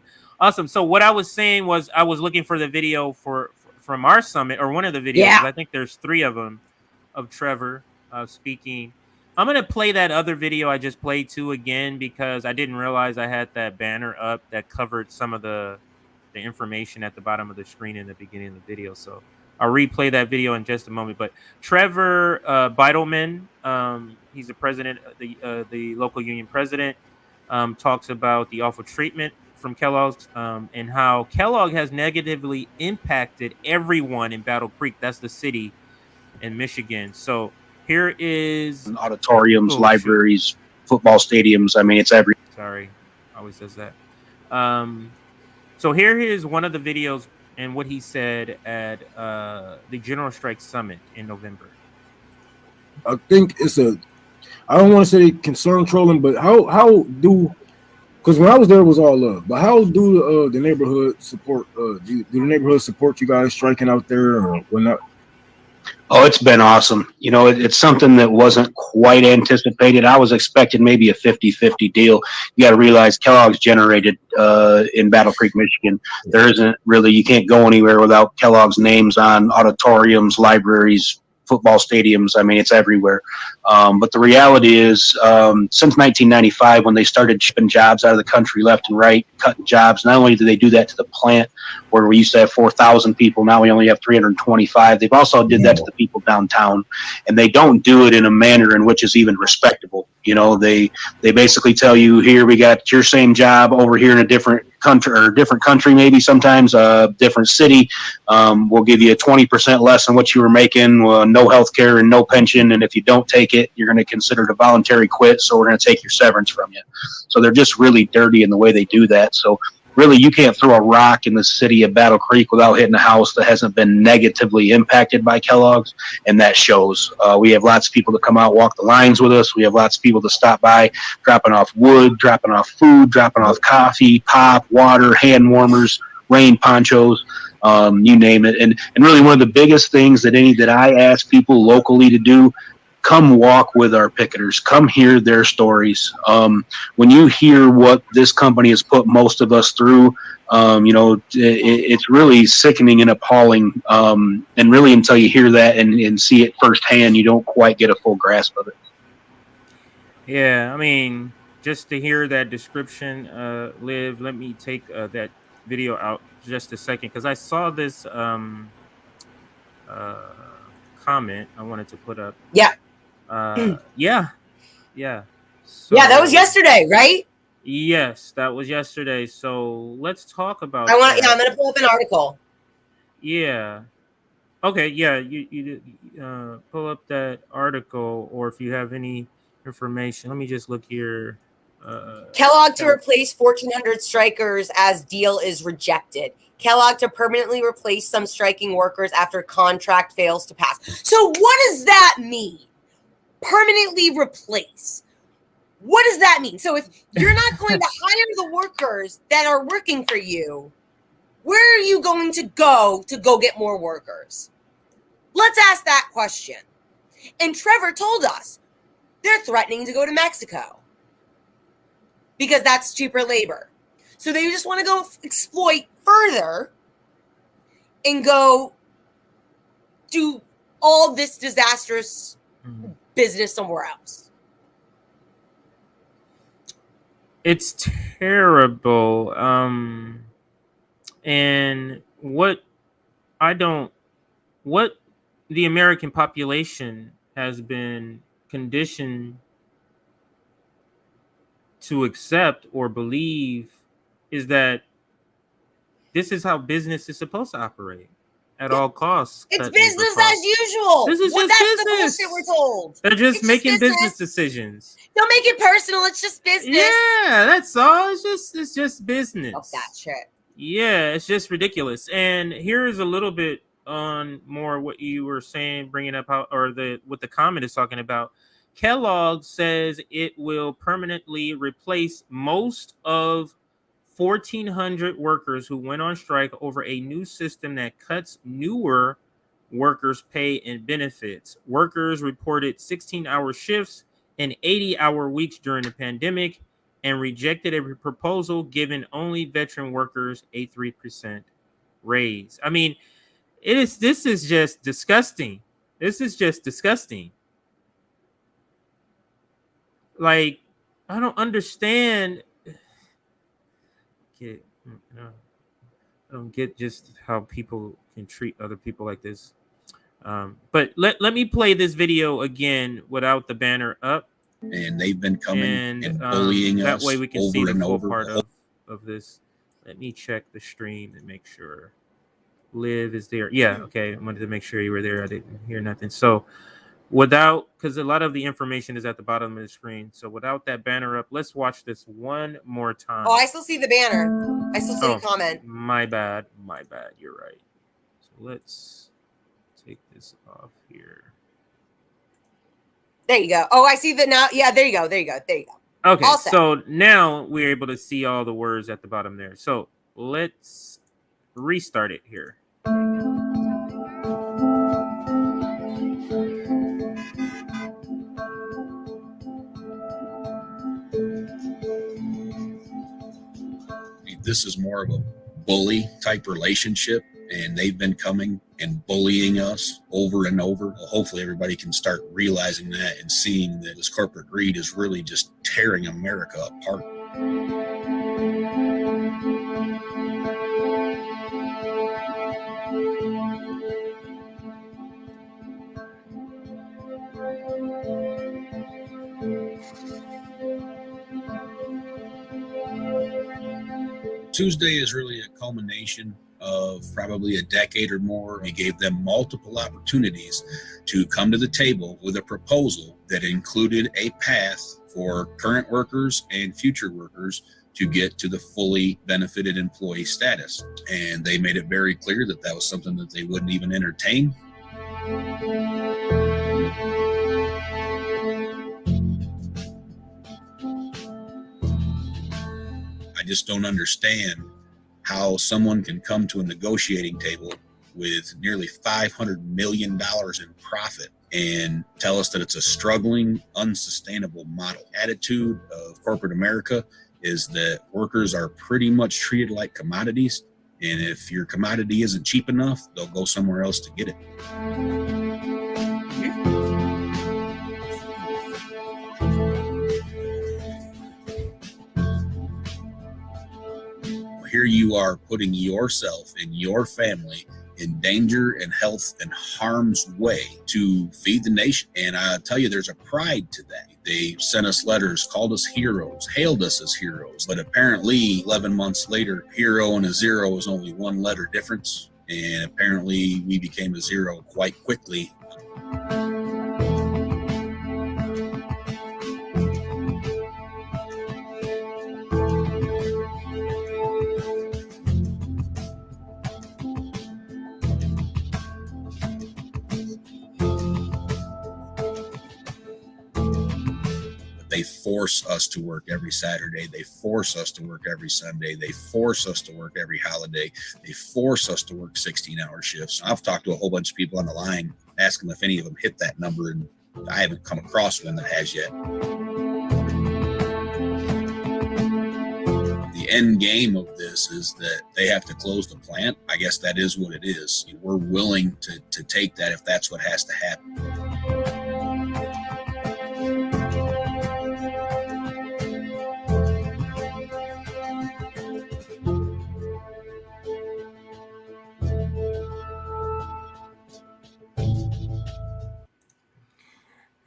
S1: So what I was saying was I was looking for the video from our summit, or one of the videos. Yeah. I think there's 3 of them of Trevor speaking. I'm gonna play that other video I just played too again, because I didn't realize I had that banner up that covered some of the information at the bottom of the screen in the beginning of the video. So I'll replay that video in just a moment. But Trevor Beidelman, he's the president, the local union president, talks about the awful treatment from Kellogg's and how Kellogg has negatively impacted everyone in Battle Creek. That's the city in Michigan. So here is
S5: auditoriums, libraries, football stadiums. I mean, it's every.
S1: Sorry, always does that. So here is one of the videos and what he said at the General Strike Summit in November.
S6: I think it's I don't want to say concern trolling, but how do, because when I was there it was all love, but how do the neighborhood support, do the neighborhood support you guys striking out there or whatnot?
S5: Oh, it's been awesome. You know, it's something that wasn't quite anticipated. I was expecting maybe a 50-50 deal. You got to realize Kellogg's generated in Battle Creek, Michigan. There isn't really, you can't go anywhere without Kellogg's names on auditoriums, libraries, football stadiums. I mean, it's everywhere. But the reality is, since 1995, when they started shipping jobs out of the country left and right, cutting jobs, not only do they do that to the plant where we used to have 4,000 people, now we only have 325. They've also did that to the people downtown, and they don't do it in a manner in which is even respectable. You know, they basically tell you, here, we got your same job over here in a different country, maybe sometimes a different city. We'll give you 20% less than what you were making, no health care and no pension. And if you don't take it, you're going to consider it a voluntary quit. So we're going to take your severance from you. So they're just really dirty in the way they do that. So really, you can't throw a rock in the city of Battle Creek without hitting a house that hasn't been negatively impacted by Kellogg's, and that shows. We have lots of people that come out, walk the lines with us. We have lots of people that stop by, dropping off wood, dropping off food, dropping off coffee, pop, water, hand warmers, rain ponchos, you name it. And really, one of the biggest things that I ask people locally to do, come walk with our picketers. Come hear their stories. When you hear what this company has put most of us through, you know, it's really sickening and appalling. And really, until you hear that and see it firsthand, you don't quite get a full grasp of it.
S1: Yeah, I mean, just to hear that description, Liv, let me take that video out just a second, because I saw this comment I wanted to put up.
S2: Yeah.
S1: Yeah. So,
S2: yeah, that was yesterday, right?
S1: Yes, that was yesterday. So let's talk about.
S2: I'm gonna pull up an article.
S1: Yeah. Okay. Yeah. You pull up that article, or if you have any information, let me just look here.
S2: Kellogg to replace 1,400 strikers as deal is rejected. Kellogg to permanently replace some striking workers after contract fails to pass. So what does that mean? Permanently replace. What does that mean? So if you're not going to hire the workers that are working for you, where are you going to go get more workers? Let's ask that question. And Trevor told us they're threatening to go to Mexico because that's cheaper labor. So they just want to go exploit further and go do all this disastrous business somewhere else.
S1: It's terrible. And what the American population has been conditioned to accept or believe is that this is how business is supposed to operate at all costs.
S2: It's business as usual.
S1: This is just
S2: that's
S1: business.
S2: The bullshit we're told.
S1: They're just
S2: It's
S1: making
S2: just
S1: business decisions.
S2: Don't make it personal. It's just business.
S1: Yeah, that's all. It's just business.
S2: Fuck that shit.
S1: Yeah, it's just ridiculous. And here's a little bit on more what you were saying, bringing up how, or what the comment is talking about. Kellogg says it will permanently replace most of 1,400 workers who went on strike over a new system that cuts newer workers' pay and benefits. Workers reported 16-hour shifts and 80-hour weeks during the pandemic and rejected a proposal giving only veteran workers a 3% raise. I mean, this is just disgusting. This is just disgusting. Like, I don't understand. I don't get just how people can treat other people like this. But let me play this video again without the banner up.
S4: And they've been coming and bullying us.
S1: That way we can see the full part
S4: over.
S1: of this. Let me check the stream and make sure Liv is there. Yeah, okay. I wanted to make sure you were there. I didn't hear nothing. So because a lot of the information is at the bottom of the screen. So without that banner up, let's watch this one more time.
S2: Oh, I still see the banner. I still see the comment.
S1: My bad. You're right. So let's take this off here.
S2: There you go. Oh, I see that now. Yeah, there you go.
S1: Okay, so now we're able to see all the words at the bottom there. So let's restart it here.
S4: This is more of a bully type relationship, and they've been coming and bullying us over and over. Well, hopefully everybody can start realizing that and seeing that this corporate greed is really just tearing America apart. Tuesday is really a culmination of probably a decade or more. We gave them multiple opportunities to come to the table with a proposal that included a path for current workers and future workers to get to the fully benefited employee status. And they made it very clear that that was something that they wouldn't even entertain. I just don't understand how someone can come to a negotiating table with nearly $500 million in profit and tell us that it's a struggling, unsustainable model. Attitude of corporate America is that workers are pretty much treated like commodities, and if your commodity isn't cheap enough, they'll go somewhere else to get it. Here you are putting yourself and your family in danger and health and harm's way to feed the nation. And I tell you, there's a pride to that. They sent us letters, called us heroes, hailed us as heroes. But apparently 11 months later, hero and a zero is only one letter difference. And apparently we became a zero quite quickly. They force us to work every Saturday. They force us to work every Sunday. They force us to work every holiday. They force us to work 16-hour shifts. I've talked to a whole bunch of people on the line Ask them if any of them hit that number, and I haven't come across one that has yet. The end game of this is that they have to close the plant. I guess that is what it is. We're willing to take that if that's what has to happen.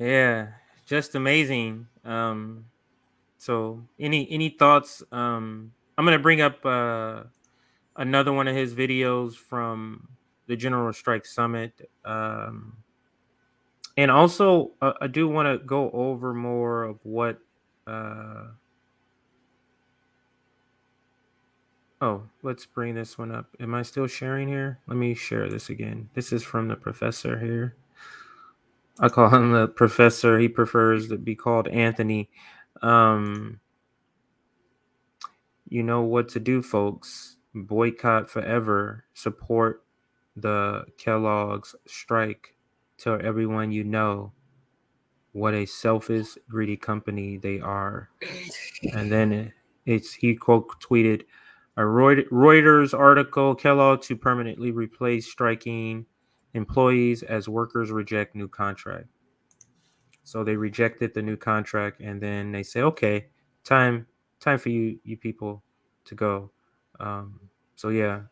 S1: Yeah, just amazing. So any thoughts? I'm gonna bring up another one of his videos from the General Strike Summit. And also I do want to go over more of what oh, let's bring this one up. Am I still sharing here? Let me share this again. This is from the professor here. I call him the professor. He prefers to be called Anthony. You know what to do, folks. Boycott forever. Support the Kellogg's strike. Tell everyone you know what a selfish, greedy company they are. And then he quote tweeted a Reuters article, Kellogg to permanently replace striking employees as workers reject new contract. So they rejected the new contract, and then they say, okay, time for you people to go. So yeah.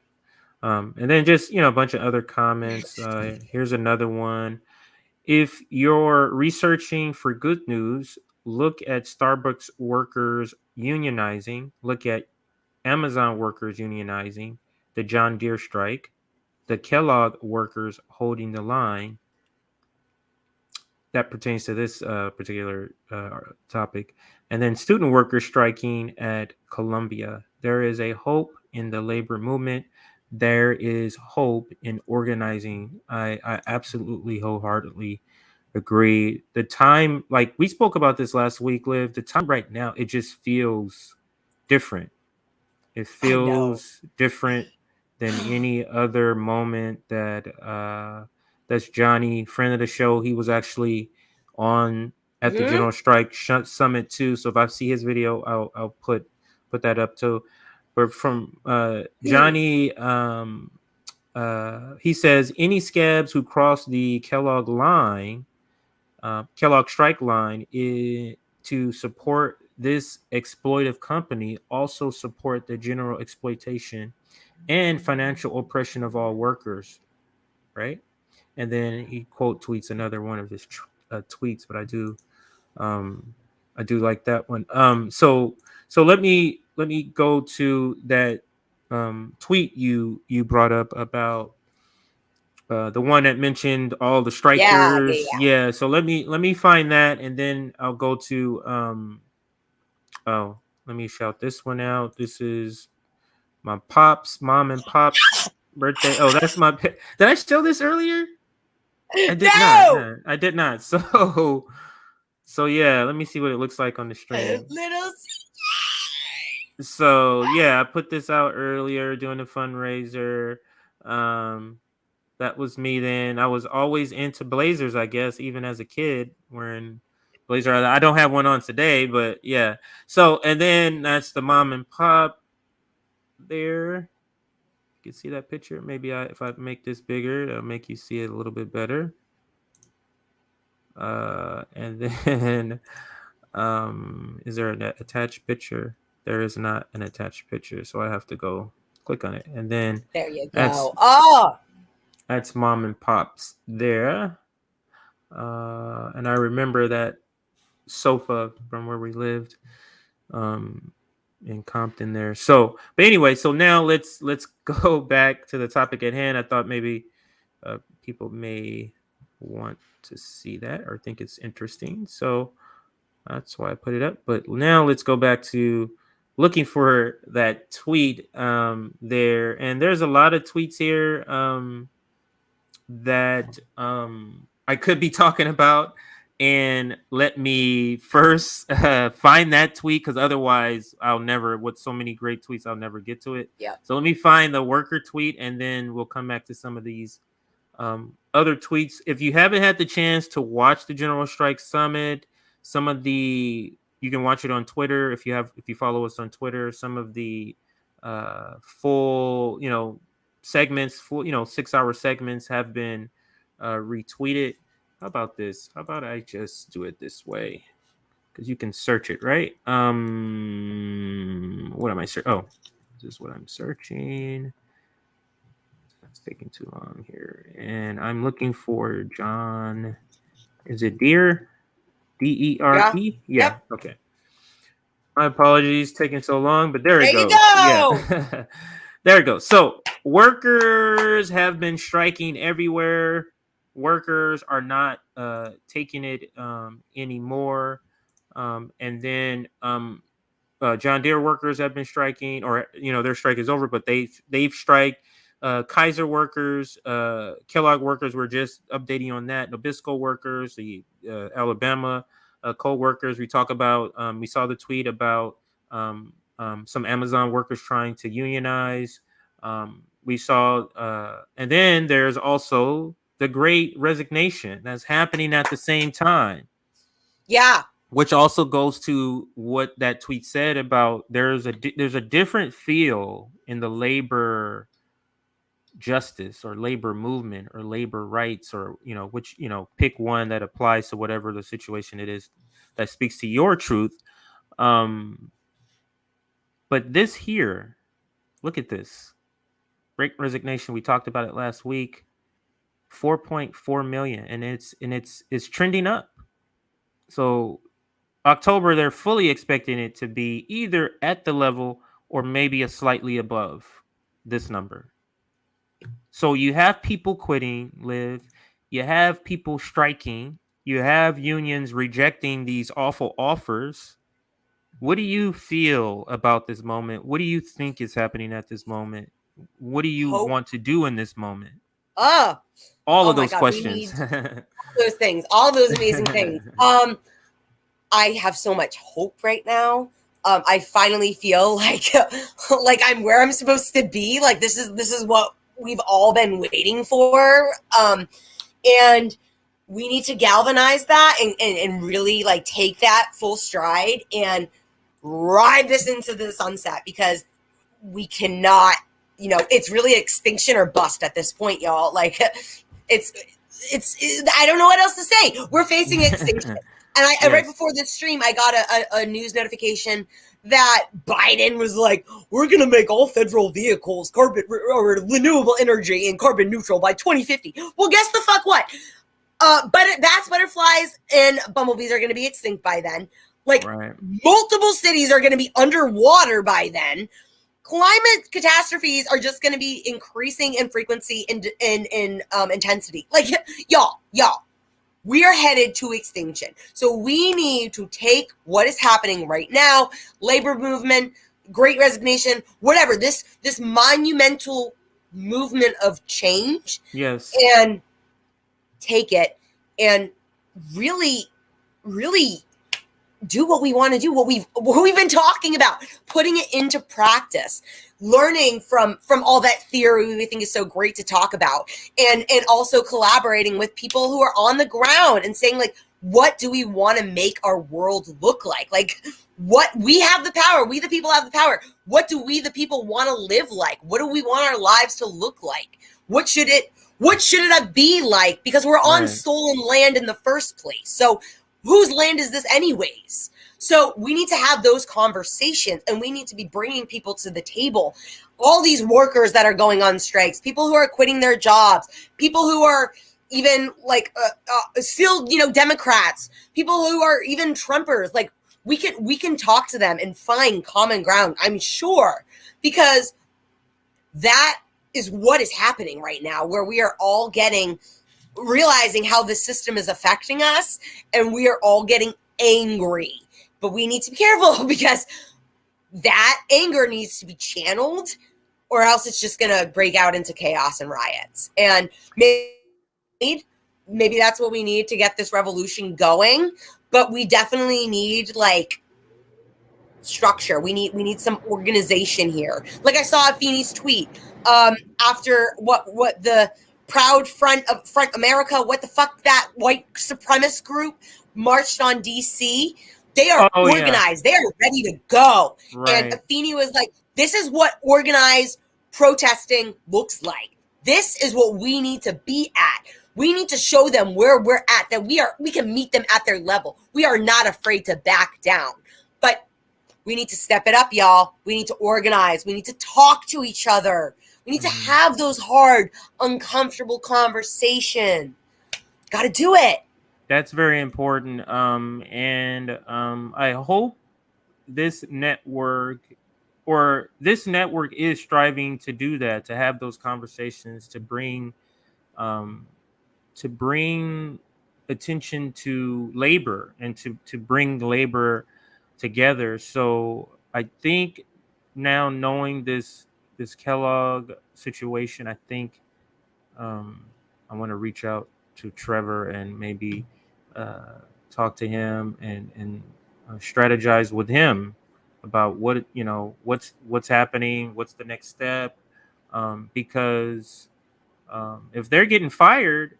S1: And then just, a bunch of other comments. Here's another one. If you're researching for good news, look at Starbucks workers unionizing, look at Amazon workers unionizing, the John Deere strike, the Kellogg workers holding the line. That pertains to this particular topic. And then student workers striking at Columbia. There is a hope in the labor movement. There is hope in organizing. I absolutely wholeheartedly agree. The time, like we spoke about this last week, Liv, the time right now, it just feels different. It feels different than any other moment that that's Johnny, friend of the show. He was actually on at the General Strike Summit too. So if I see his video, I'll put that up too. But from Johnny, he says any scabs who cross the Kellogg line, Kellogg strike line, to support this exploitive company also support the general exploitation and financial oppression of all workers, right? And then he quote tweets another one of his tweets, but I do like that one. So let me go to that tweet you brought up about the one that mentioned all the strikers. Yeah. So let me find that, and then I'll go to oh, let me shout this one out. This is my mom and pop's birthday. Oh, that's my. Did I show this earlier? I did not. No, I did not. So yeah, let me see what it looks like on the stream.
S2: Little.
S1: So yeah, I put this out earlier doing the fundraiser. That was me then. I was always into blazers, I guess, even as a kid, wearing blazer. I don't have one on today, but yeah. So, and then that's the mom and pop there. You can see that picture. Maybe if I make this bigger, it'll make you see it a little bit better. And then, is there an attached picture? There is not an attached picture, so I have to go click on it. And then
S2: there you go.
S1: That's mom and pop's there. And I remember that sofa from where we lived in Compton there. So, but anyway, so now let's go back to the topic at hand. I thought maybe people may want to see that or think it's interesting. So that's why I put it up. But now let's go back to looking for that tweet there. And there's a lot of tweets here that I could be talking about, and let me first find that tweet, because otherwise I'll never, with so many great tweets, I'll never get to it.
S2: Yeah.
S1: So let me find the worker tweet, and then we'll come back to some of these Other tweets. If you haven't had the chance to watch the General Strike Summit, you can watch it on Twitter if you follow us on Twitter. Some of the full segments, 6-hour segments have been retweeted. How about this? How about I just do it this way? Because you can search it, right? What am I searching? Oh, this is what I'm searching. It's taking too long here. And I'm looking for John. Is it Deere? DERE? Yeah.
S2: Yep.
S1: Okay. My apologies taking so long, but there it
S2: There you
S1: goes.
S2: go.
S1: Yeah. There it goes. So workers have been striking everywhere. Workers are not taking it anymore. And then John Deere workers have been striking, or their strike is over, but they've striked. Kaiser workers, Kellogg workers, were just updating on that. Nabisco workers, the Alabama coal workers. We talk about. We saw the tweet about some Amazon workers trying to unionize. We saw, and then there's also the Great Resignation that's happening at the same time.
S2: Yeah.
S1: Which also goes to what that tweet said about there's a different feel in the labor justice or labor movement or labor rights, or which pick one that applies to whatever the situation it is that speaks to your truth. But this here, look at this Great Resignation. We talked about it last week. 4.4 million, and it's trending up. So October, they're fully expecting it to be either at the level or maybe a slightly above this number. So you have people quitting, Liv. You have people striking. You have unions rejecting these awful offers. What do you feel about this moment? What do you think is happening at this moment? What do you want to do in this moment? All of those questions.
S2: Those things, all those amazing things. I have so much hope right now. I finally feel like I'm where I'm supposed to be. Like this is what we've all been waiting for. And we need to galvanize that and really like take that full stride and ride this into the sunset, because we cannot, it's really extinction or bust at this point, y'all. Like it's I don't know what else to say. We're facing extinction. And
S1: Yes.
S2: Right before this stream, I got a news notification that Biden was like, we're going to make all federal vehicles carbon or renewable energy and carbon neutral by 2050. Well, guess the fuck what? Bats, butterflies, and bumblebees are going to be extinct by then. Like, right. Multiple cities are going to be underwater by then. Climate catastrophes are just going to be increasing in frequency and in intensity. Like, y'all. We are headed to extinction. So we need to take what is happening right now, labor movement, Great Resignation, whatever, this monumental movement of change.
S1: Yes.
S2: And take it and really, really do what we want to do, what we've been talking about, putting it into practice, learning from all that theory we think is so great to talk about, and also collaborating with people who are on the ground and saying, like, what do we want to make our world look like? Like, what we have the power, we the people have the power. What do we the people want to live like? What do we want our lives to look like? What should it be like? Because we're on stolen land in the first place. So whose land is this anyways? So we need to have those conversations, and we need to be bringing people to the table. All these workers that are going on strikes, people who are quitting their jobs, people who are even like still, Democrats, people who are even Trumpers. Like we can talk to them and find common ground, I'm sure, because that is what is happening right now, where we are all realizing how the system is affecting us, and we are all getting angry. But we need to be careful, because that anger needs to be channeled, or else it's just going to break out into chaos and riots. And maybe that's what we need to get this revolution going. But we definitely need like structure. We need some organization here. Like I saw Feeney's tweet after what the Proud Front America, what the fuck, that white supremacist group marched on DC. They are organized. They are ready to go.
S1: Right.
S2: And Afeni was like, this is what organized protesting looks like. This is what we need to be at. We need to show them where we're at, that we can meet them at their level. We are not afraid to back down. But we need to step it up, y'all. We need to organize. We need to talk to each other. We need to have those hard, uncomfortable conversations. Got to do it.
S1: That's very important. And I hope this network is striving to do that, to have those conversations, to bring attention to labor and to bring labor together. So I think now, knowing this Kellogg situation, I think I want to reach out to Trevor and maybe talk to him and strategize with him about what's happening, what's the next step, because if they're getting fired,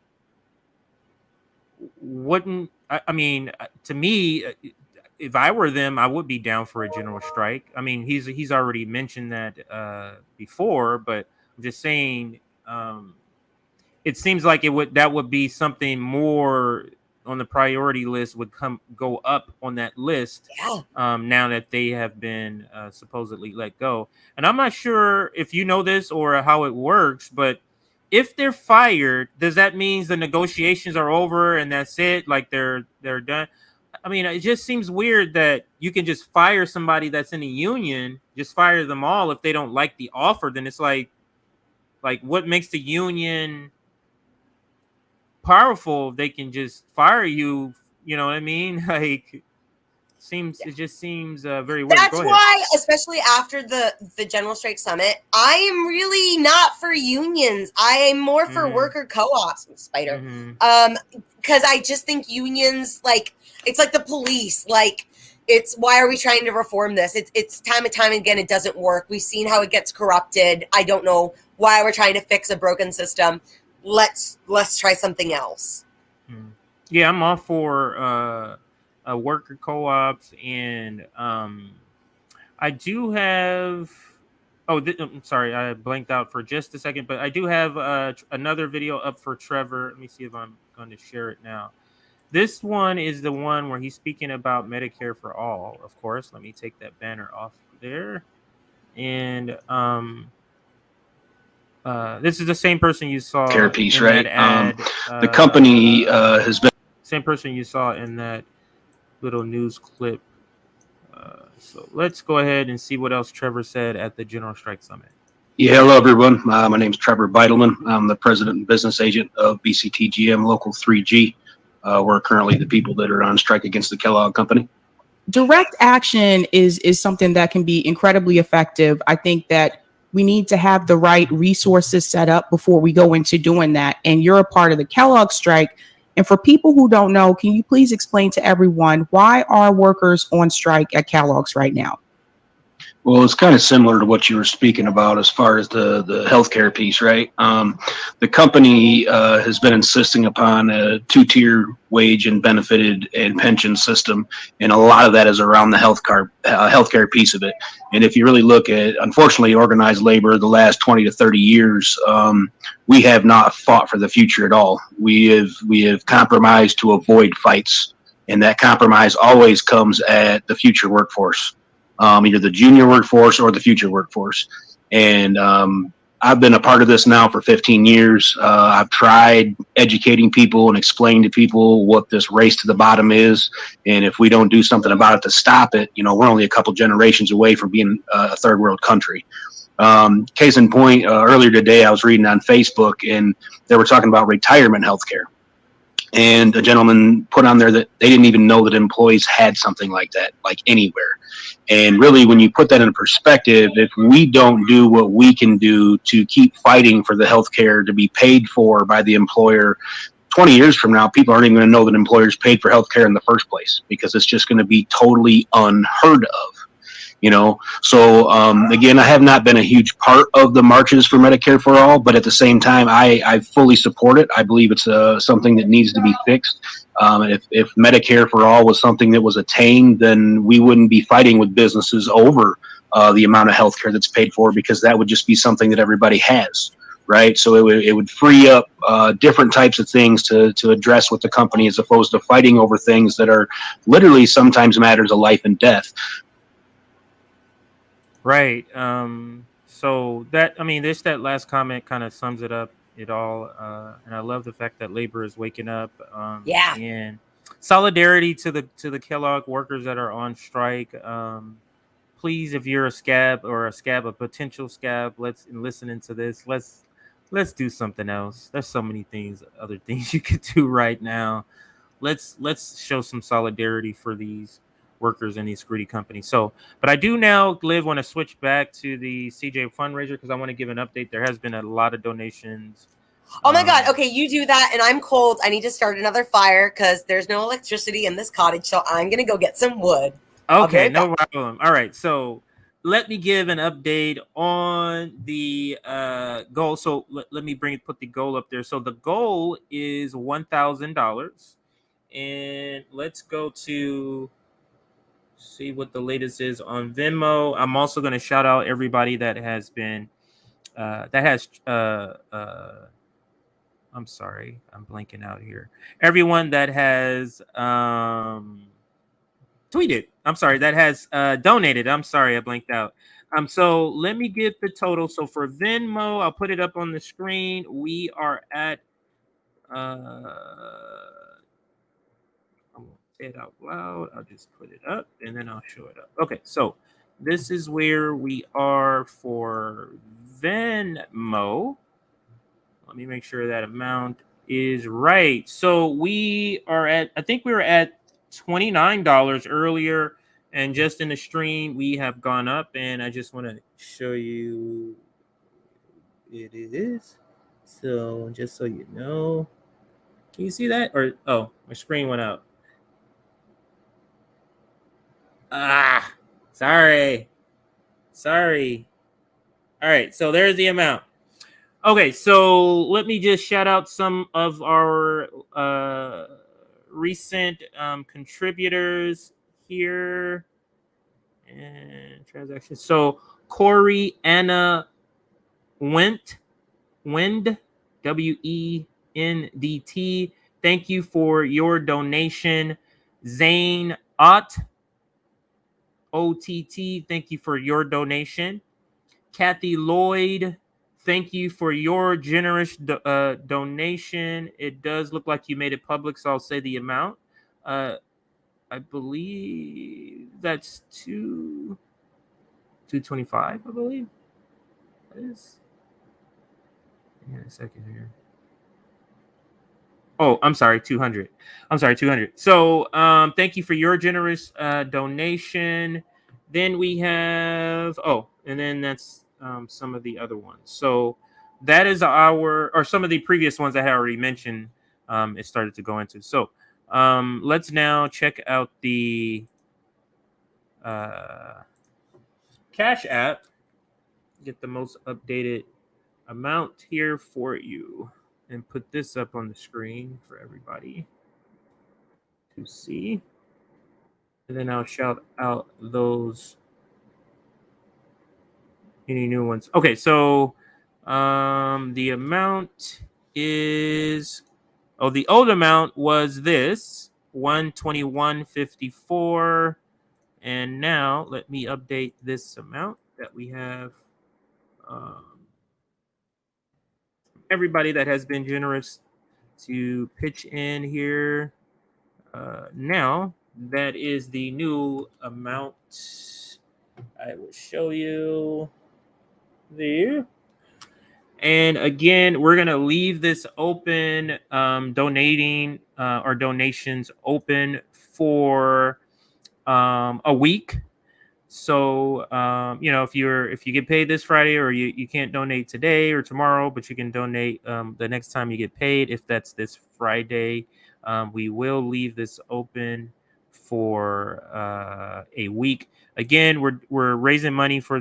S1: I mean, to me, if I were them, I would be down for a general strike. I mean, he's already mentioned that before, but I'm just saying, it seems like that would be something more on the priority list, would go up on that list.
S2: Yeah.
S1: Now that they have been supposedly let go. And I'm not sure if you know this or how it works, but if they're fired, does that mean the negotiations are over and that's it? Like they're done? I mean, it just seems weird that you can just fire somebody that's in a union, just fire them all if they don't like the offer. Then it's like what makes the union powerful? They can just fire you. You know what I mean? Like, it just seems very weird.
S2: That's why, especially after the General Strike Summit, I am really not for unions. I am more for worker co-ops, Spider. Because I just think unions, like, it's like the police. Like, it's, why are we trying to reform this? It's time and time again, it doesn't work. We've seen how it gets corrupted. I don't know why we're trying to fix a broken system. Let's try something else.
S1: Yeah, I'm all for worker co-ops, and I do have. I'm sorry, I blanked out for just a second, but I do have another video up for Trevor. Let me see if I'm going to share it now. This one is the one where he's speaking about Medicare for all. Of course, let me take that banner off there, and this is the same person you saw
S5: care piece, right?
S1: Ad,
S5: the company has been
S1: same person you saw in that little news clip. So let's go ahead and see what else Trevor said at the General Strike Summit.
S5: Yeah, hello everyone. My name is Trevor Beitelman. I'm the president and business agent of BCTGM Local 3G. We're currently the people that are on strike against the Kellogg company.
S7: Direct action is something that can be incredibly effective. I think that we need to have the right resources set up before we go into doing that. And you're a part of the Kellogg strike. And for people who don't know, can you please explain to everyone, why are workers on strike at Kellogg's right now?
S5: Well, it's kind of similar to what you were speaking about as far as the healthcare piece, right? The company has been insisting upon a two-tier wage and benefited and pension system, and a lot of that is around the healthcare piece of it. And if you really look at, unfortunately, organized labor the last 20 to 30 years, we have not fought for the future at all. We have compromised to avoid fights, and that compromise always comes at the future workforce. Either the junior workforce or the future workforce. And I've been a part of this now for 15 years. I've tried educating people and explaining to people what this race to the bottom is. And if we don't do something about it to stop it, we're only a couple generations away from being a third world country. Case in point, earlier today, I was reading on Facebook and they were talking about retirement healthcare. And a gentleman put on there that they didn't even know that employees had something like that, like anywhere. And really, when you put that in perspective, if we don't do what we can do to keep fighting for the health care to be paid for by the employer, 20 years from now, people aren't even going to know that employers paid for health care in the first place, because it's just going to be totally unheard of. you know. So again, I have not been a huge part of the marches for Medicare for All, but at the same time, I fully support it. I believe it's something that needs to be fixed. If Medicare for All was something that was attained, then we wouldn't be fighting with businesses over the amount of healthcare that's paid for, because that would just be something that everybody has. Right, so it would free up different types of things to address with the company, as opposed to fighting over things that are literally sometimes matters of life and death.
S1: Right. So that, I mean, that last comment kind of sums it up it all. And I love the fact that labor is waking up.
S2: Yeah.
S1: And solidarity to the Kellogg workers that are on strike. Please, if you're a scab, a potential scab, listening to this, let's do something else. There's so many other things you could do right now. Let's show some solidarity for these workers and these greedy companies. So, but I do now, Liv, want to switch back to the CJ fundraiser, because I want to give an update. There has been a lot of donations.
S2: Oh my God. Okay, you do that, and I'm cold. I need to start another fire because there's no electricity in this cottage, so I'm going to go get some wood.
S1: Okay, no problem. All right, so let me give an update on the goal. So let me put the goal up there. So the goal is $1,000, and let's go to see what the latest is on Venmo. I'm also going to shout out everybody that has been I'm sorry, I'm blanking out here. Everyone that has tweeted. I'm sorry, that has donated. I'm sorry, I blanked out. So let me get the total. So for Venmo, I'll put it up on the screen. We are at I won't say it out loud. I'll just put it up and then I'll show it up. Okay, so this is where we are for Venmo. Let me make sure that amount is right. So we are at, I think we were at $29 earlier, and just in the stream we have gone up, and I just want to show you it is. So just so you know, can you see that? Or oh, my screen went out. Sorry. All right, so there's the amount. Okay, so let me just shout out some of our recent contributors here and transactions. So Corey Anna Wind, WENDT. Thank you for your donation. Zane Ott, OTT. Thank you for your donation. Kathy Lloyd, thank you for your generous donation. It does look like you made it public, so I'll say the amount. I believe that's $225. I believe that is. Hang on a second here. Oh, I'm sorry, 200. So, thank you for your generous donation. Then we have and then that's some of the other ones. So that is some of the previous ones I had already mentioned. It started to go into. So let's now check out the Cash App. Get the most updated amount here for you, and put this up on the screen for everybody to see. And then I'll shout out those any new ones. Okay, so the amount is the old amount was this $121.54, and now let me update this amount that we have. Everybody that has been generous to pitch in here. Now that is the new amount. I will show you there. And again, we're going to leave this open, donating or donations open for a week. So, if you get paid this Friday, or you can't donate today or tomorrow, but you can donate the next time you get paid. If that's this Friday, we will leave this open for a week. Again, we're raising money for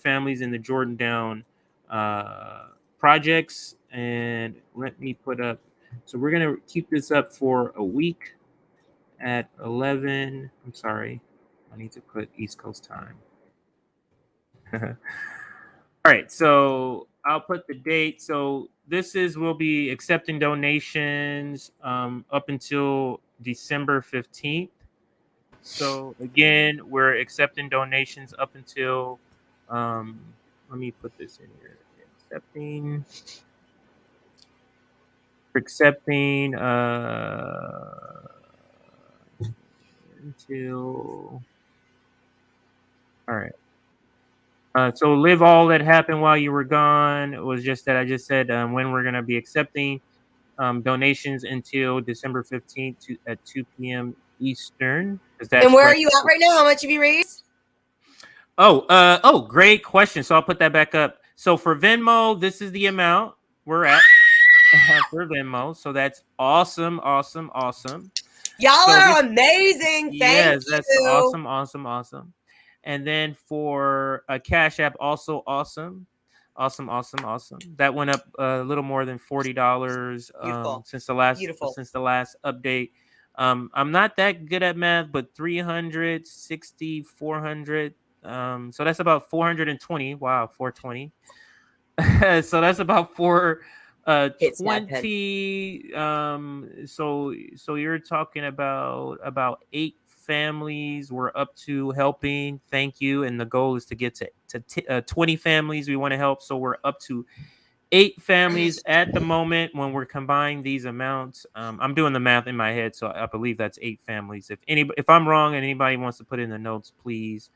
S1: families in the Jordan Down projects, and let me put up. So we're gonna keep this up for a week at 11. I'm sorry, I need to put East Coast time. All right, so I'll put the date. So we'll be accepting donations up until December 15th. So again, we're accepting donations up until let me put this in here. Accepting until all right. So live all that happened while you were gone. It was just that I just said when we're gonna be accepting donations until December 15th at 2 p.m. Eastern.
S2: And where are you at right now? How much have you raised?
S1: Oh, great question. So I'll put that back up. So for Venmo, this is the amount we're at for Venmo. So that's awesome.
S2: Y'all are amazing.
S1: Yes,
S2: Thank
S1: that's
S2: you.
S1: awesome. And then for a Cash App, also awesome. That went up a little more than $40 since the last update. I'm not that good at math, but 360, 400. So that's about 420. Wow, 420. So that's about 420. So you're talking about 8 families we're up to helping. Thank you. And the goal is to get to 20 families we want to help. So we're up to 8 families at the moment when we're combining these amounts. I'm doing the math in my head, so I believe that's 8 families. If I'm wrong and anybody wants to put in the notes, please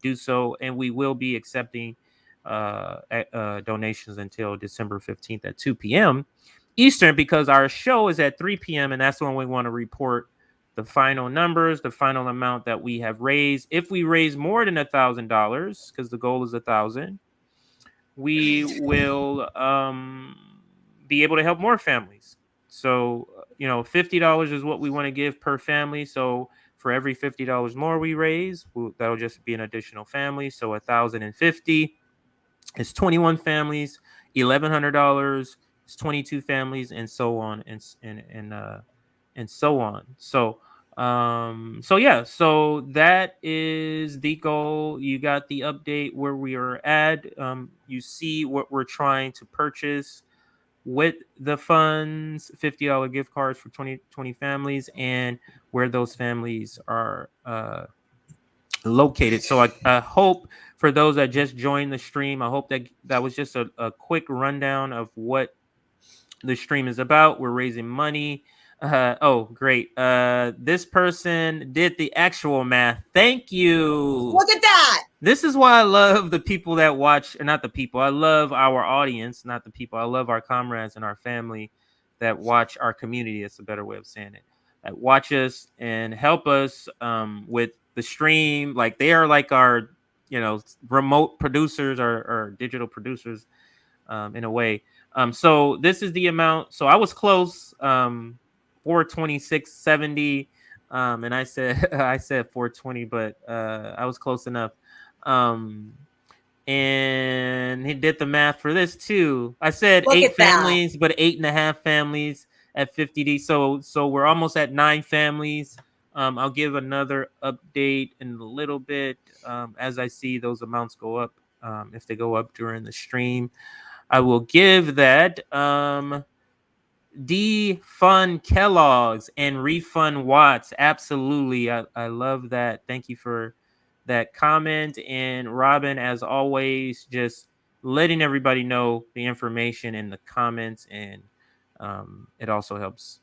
S1: do so. And we will be accepting donations until December 15th at 2 p.m. Eastern, because our show is at 3 p.m. and that's when we want to report the final numbers, the final amount that we have raised. If we raise more than $1,000, because the goal is 1,000, we will be able to help more families. So, $50 is what we want to give per family. So for every $50 more we raise, that'll just be an additional family. So 1,050 is 21 families. $1,100 is 22 families, and so on and so on. So so that is the goal. You got the update where we are at. You see what we're trying to purchase with the funds, $50 gift cards for 20 families, and where those families are located. So I hope for those that just joined the stream, I hope that was just a quick rundown of what the stream is about. We're raising money. Great. This person did the actual math. Thank you.
S2: Look at that.
S1: This is why I love the people that watch, or not the people. I love our audience, not the people. I love our comrades and our family that watch our community. That's a better way of saying it. That watch us and help us with the stream. Like they are like our, remote producers or digital producers in a way. So this is the amount. So I was close, 426.70, and I said I said 420, but I was close enough. And he did the math for this too. I said
S2: Look
S1: 8
S2: at that.
S1: families, but 8.5 families at 50D. So we're almost at 9 families. I'll give another update in a little bit as I see those amounts go up. If they go up during the stream, I will give that. Defund Kellogg's and refund Watts. Absolutely. I love that. Thank you for that comment. And Robin, as always, just letting everybody know the information in the comments. And it also helps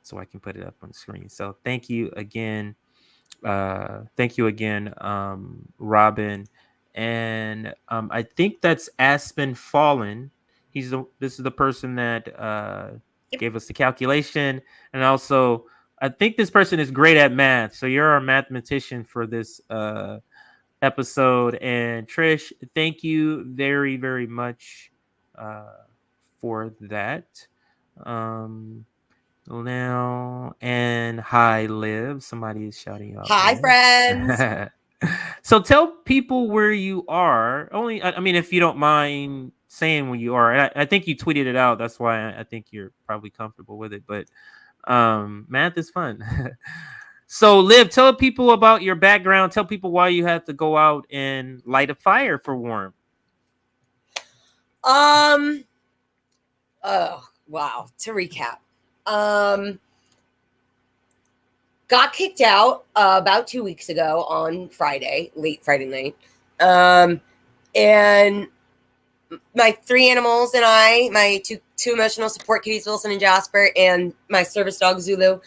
S1: so I can put it up on the screen. So thank you again. Robin. And I think that's Aspen Fallen. This is the person that gave us the calculation, and also I think this person is great at math. So you're our mathematician for this episode. And Trish, thank you very, very much for that. Now and hi, Liv. Somebody is shouting out.
S2: Hi, friends.
S1: So tell people where you are. Only, I mean, if you don't mind saying where you are. And I think you tweeted it out. That's why I think you're probably comfortable with it. But math is fun. So, Liv, tell people about your background. Tell people why you had to go out and light a fire for warmth.
S2: Oh wow. To recap, got kicked out about 2 weeks ago on Friday, late Friday night. And my 3 animals and I, my two emotional support kitties, Wilson and Jasper, and my service dog Zulu,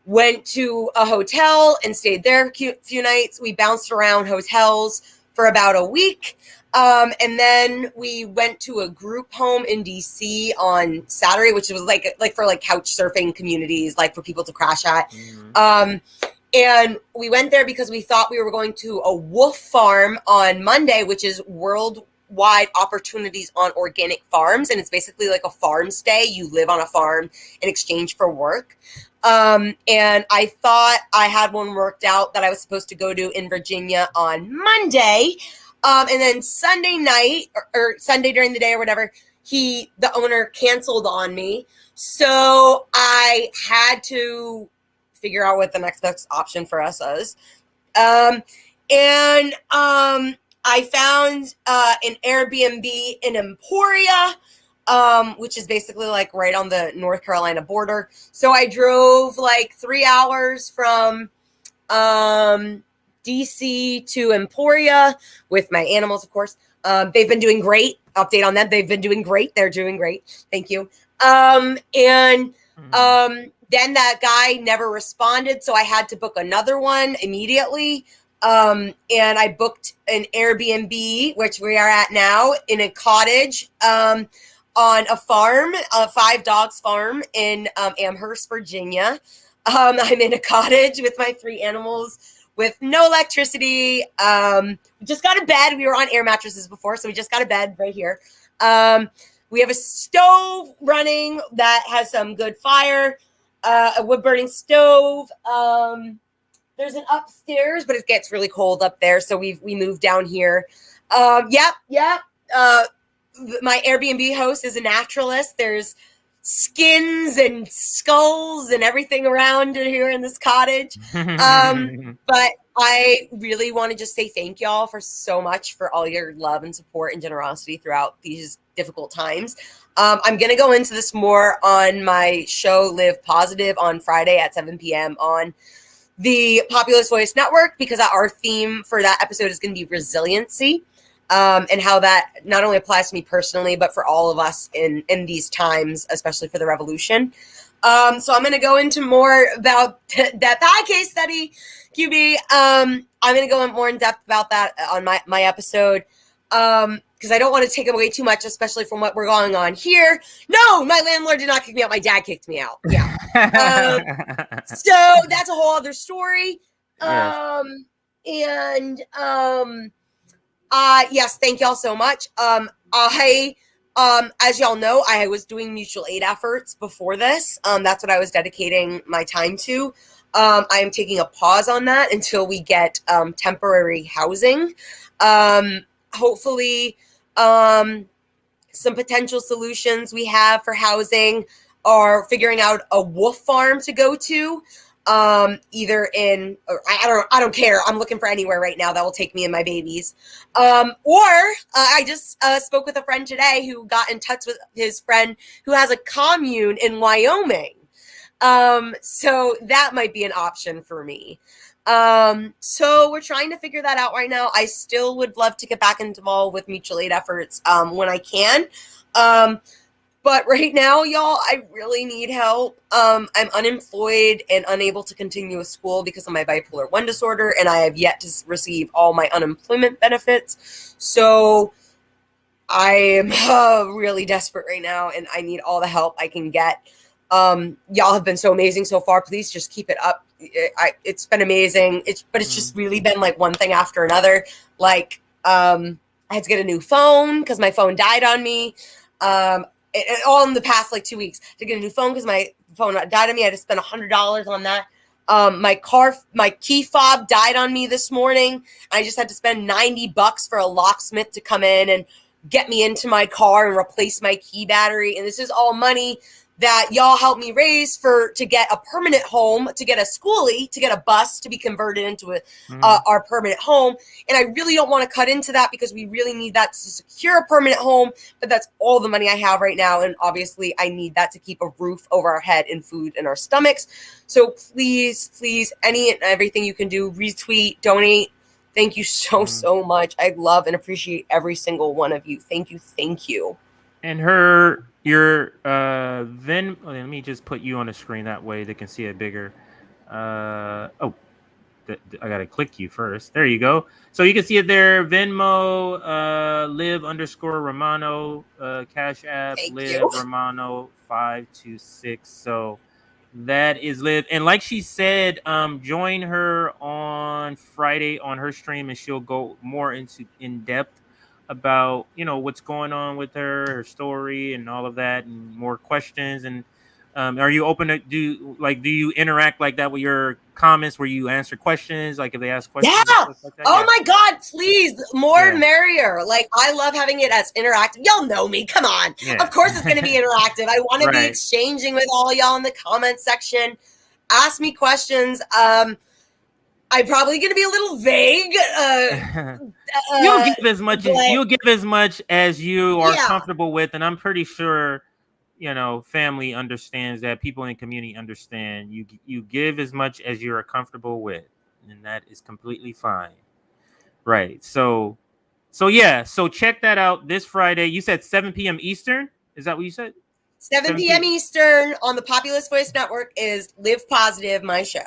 S2: went to a hotel and stayed there a few nights. We bounced around hotels for about a week. And then we went to a group home in DC on Saturday, which was like for like couch surfing communities, like for people to crash at. Mm-hmm. And we went there because we thought we were going to a wolf farm on Monday, which is worldwide opportunities on organic farms. And it's basically like a farm stay. You live on a farm in exchange for work. And I thought I had one worked out that I was supposed to go to in Virginia on Monday. And then Sunday night or Sunday during the day or whatever, the owner canceled on me. So I had to figure out what the next best option for us is. I found an Airbnb in Emporia, which is basically like right on the North Carolina border. So I drove like 3 hours from DC to Emporia with my animals, of course. They've been doing great. Update on them. They've been doing great. They're doing great. Thank you. Then that guy never responded, so I had to book another one immediately. And I booked an Airbnb, which we are at now, in a cottage on a farm, a 5 dogs farm in Amherst, Virginia. I'm in a cottage with my 3 animals with no electricity. We just got a bed. We were on air mattresses before, so we just got a bed right here. We have a stove running that has some good fire, a wood-burning stove. There's an upstairs, but it gets really cold up there, so we moved down here. My Airbnb host is a naturalist. There's skins and skulls and everything around here in this cottage. But I really want to just say thank y'all for so much for all your love and support and generosity throughout these difficult times. I'm going to go into this more on my show, Live Positive, on Friday at 7 p.m. on the Populist Voice Network, because our theme for that episode is going to be resiliency. And how that not only applies to me personally, but for all of us in these times, especially for the revolution. So I'm going to go into more about that case study, QB. I'm going to go in more in depth about that on my episode, because I don't want to take away too much, especially from what we're going on here. No, my landlord did not kick me out. My dad kicked me out. Yeah. So that's a whole other story. Yes. Yes, thank y'all so much. As y'all know, I was doing mutual aid efforts before this. That's what I was dedicating my time to. I am taking a pause on that until we get temporary housing. Hopefully, some potential solutions we have for housing are figuring out a wolf farm to go to. Either in, or I don't care. I'm looking for anywhere right now that will take me and my babies. I just spoke with a friend today who got in touch with his friend who has a commune in Wyoming. So that might be an option for me. So we're trying to figure that out right now. I still would love to get back involved with mutual aid efforts, when I can. But right now, y'all, I really need help. I'm unemployed and unable to continue with school because of my bipolar 1 disorder, and I have yet to receive all my unemployment benefits. So I am really desperate right now, and I need all the help I can get. Y'all have been so amazing so far. Please just keep it up. It's been amazing. But it's just really been like one thing after another. Like, I had to get a new phone because my phone died on me. All in the past like 2 weeks, to get a new phone because my phone died on me. I had to spend $100 on that. My key fob died on me this morning. I just had to spend $90 for a locksmith to come in and get me into my car and replace my key battery. And this is all money that y'all helped me raise to get a permanent home, to get a schoolie, to get a bus to be converted into our permanent home. And I really don't want to cut into that because we really need that to secure a permanent home. But that's all the money I have right now. And obviously I need that to keep a roof over our head and food in our stomachs. So please, any and everything you can do, retweet, donate. Thank you so much. I love and appreciate every single one of you. Thank you.
S1: And your Venmo. Let me just put you on the screen that way they can see it bigger. I gotta click you first. There you go. So you can see it there. Venmo, Liv_Romano, Cash App, Liv Romano 526. So that is Liv. And like she said, join her on Friday on her stream, and she'll go more in depth about what's going on with her story and all of that, and more questions. And are you open to do you interact like that with your comments where you answer questions, like if they ask questions?
S2: Yeah. Like that? My God, please, more merrier. Like, I love having it as interactive. Y'all know me. Come on. Yeah. Of course it's going to be interactive. I want to be exchanging with all y'all in the comment section. Ask me questions. I'm probably going to be a little vague.
S1: You'll give as much as you are comfortable with, and I'm pretty sure family understands that. People in the community understand. You give as much as you're comfortable with, and that is completely fine. Right. So check that out this Friday. You said 7 p.m. Eastern. Is that what you said?
S2: 7 p.m. Eastern on the Populous Voice Network is Live Positive, my show.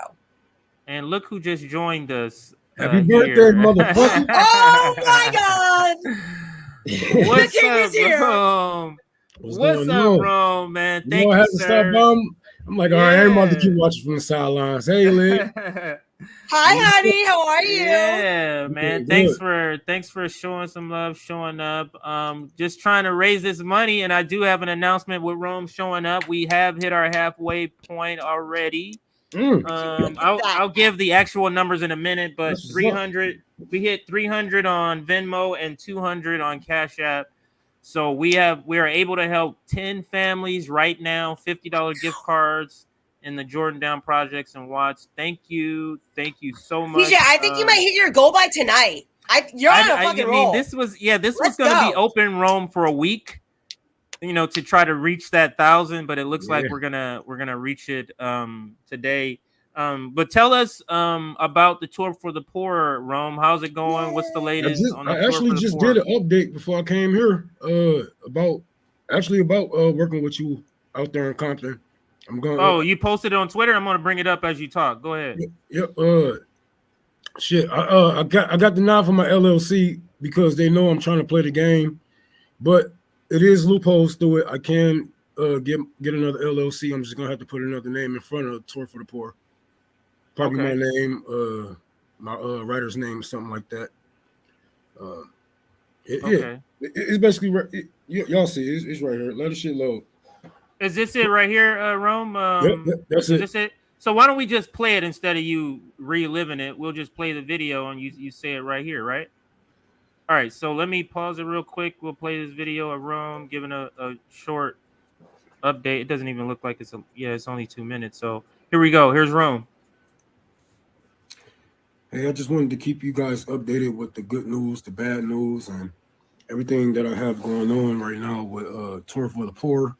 S1: And look who just joined us.
S6: Happy birthday, motherfucker.
S2: Oh my God.
S1: What's up, Rome? What's up, Rome, man? Thank you, sir.
S6: I'm like, all right, everybody keep watching from the sidelines. Hey, Liv.
S2: Hi, honey. How are you?
S1: Yeah, man. Thanks for showing some love, showing up. Just trying to raise this money, and I do have an announcement with Rome showing up. We have hit our halfway point already. I'll give the actual numbers in a minute, but 300. We hit 300 on Venmo and 200 on Cash App. So we are able to help 10 families right now. $50 gift cards in the Jordan Down Projects and Watts. Thank you so much.
S2: TJ, I think you might hit your goal by tonight. You're on a fucking roll.
S1: This was going to be open Rome for a week, to try to reach that 1,000, but it looks like we're gonna reach it today. But tell us about the tour for the poor, Rome. How's it going? What's the latest on the tour for the poor?
S6: I actually just did an update before I came here about working with you out there in Compton.
S1: You posted it on Twitter? I'm gonna bring it up as you talk. Go ahead.
S6: I got the nod for my LLC because they know I'm trying to play the game, but it is loopholes through it. I can get another LLC. I'm just gonna have to put another name in front of the tour for the poor. Probably my name, my writer's name, something like that. It's basically y'all see it's right here. Let the shit load.
S1: Is this it right here, Rome?
S6: That's
S1: it. This it. So why don't we just play it instead of you reliving it? We'll just play the video and you say it right here, right? All right, so let me pause it real quick. We'll play this video of Rome giving a short update. It doesn't even look like it's only 2 minutes. So here we go. Here's Rome.
S6: Hey, I just wanted to keep you guys updated with the good news, the bad news, and everything that I have going on right now with Tour for the Poor.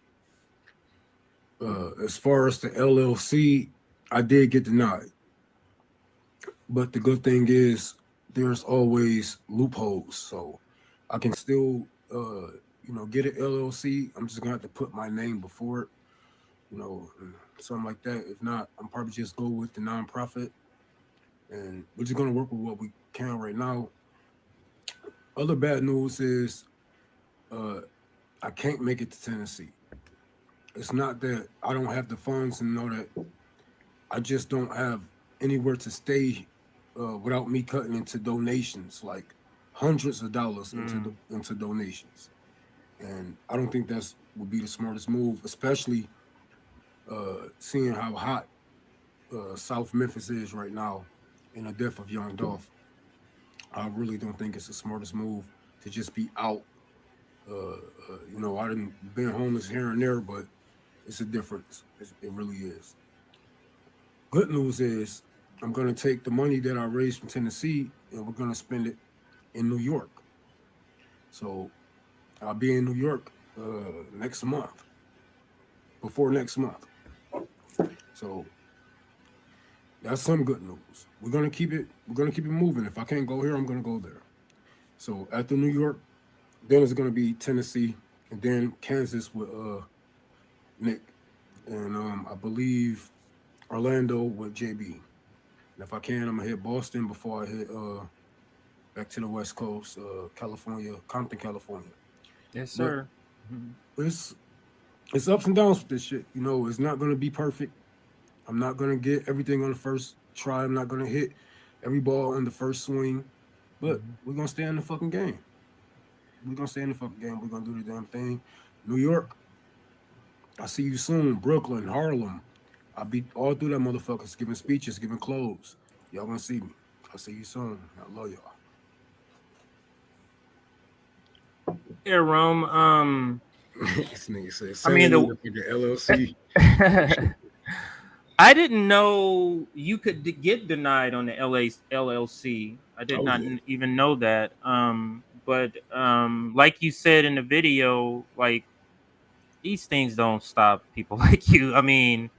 S6: As far as the LLC, I did get denied. But the good thing is there's always loopholes. So I can still, get an LLC. I'm just going to have to put my name before it, something like that. If not, I'm probably just go with the nonprofit. And we're just going to work with what we can right now. Other bad news is I can't make it to Tennessee. It's not that I don't have the funds and know that I just don't have anywhere to stay without me cutting into donations, like hundreds of dollars into donations. And I don't think would be the smartest move, especially seeing how hot South Memphis is right now, and the death of Young Dolph, I really don't think it's the smartest move to just be out. I didn't been homeless here and there, but it's a difference. It really is. Good news is I'm gonna take the money that I raised from Tennessee and we're gonna spend it in New York. So I'll be in New York next month, before next month. So that's some good news. We're gonna keep it. We're gonna keep it moving. If I can't go here, I'm gonna go there. So after New York, then it's gonna be Tennessee, and then Kansas with Nick, and I believe Orlando with JB. And if I can, I'm gonna hit Boston before I hit back to the West Coast, California, Compton, California.
S1: Yes, sir.
S6: But it's ups and downs with this shit. It's not gonna be perfect. I'm not gonna get everything on the first try. I'm not gonna hit every ball on the first swing. But we're gonna stay in the fucking game. We're gonna stay in the fucking game. We're gonna do the damn thing. New York, I see you soon. Brooklyn, Harlem. I'll be all through that motherfuckers, giving speeches, giving clothes. Y'all gonna see me. I'll see you soon. I love y'all.
S1: Yeah, Rome.
S6: This nigga said,
S1: I mean, the
S6: LLC.
S1: I didn't know you could get denied on the LLC. I did not even know that. But like you said in the video, like these things don't stop people like you. I mean,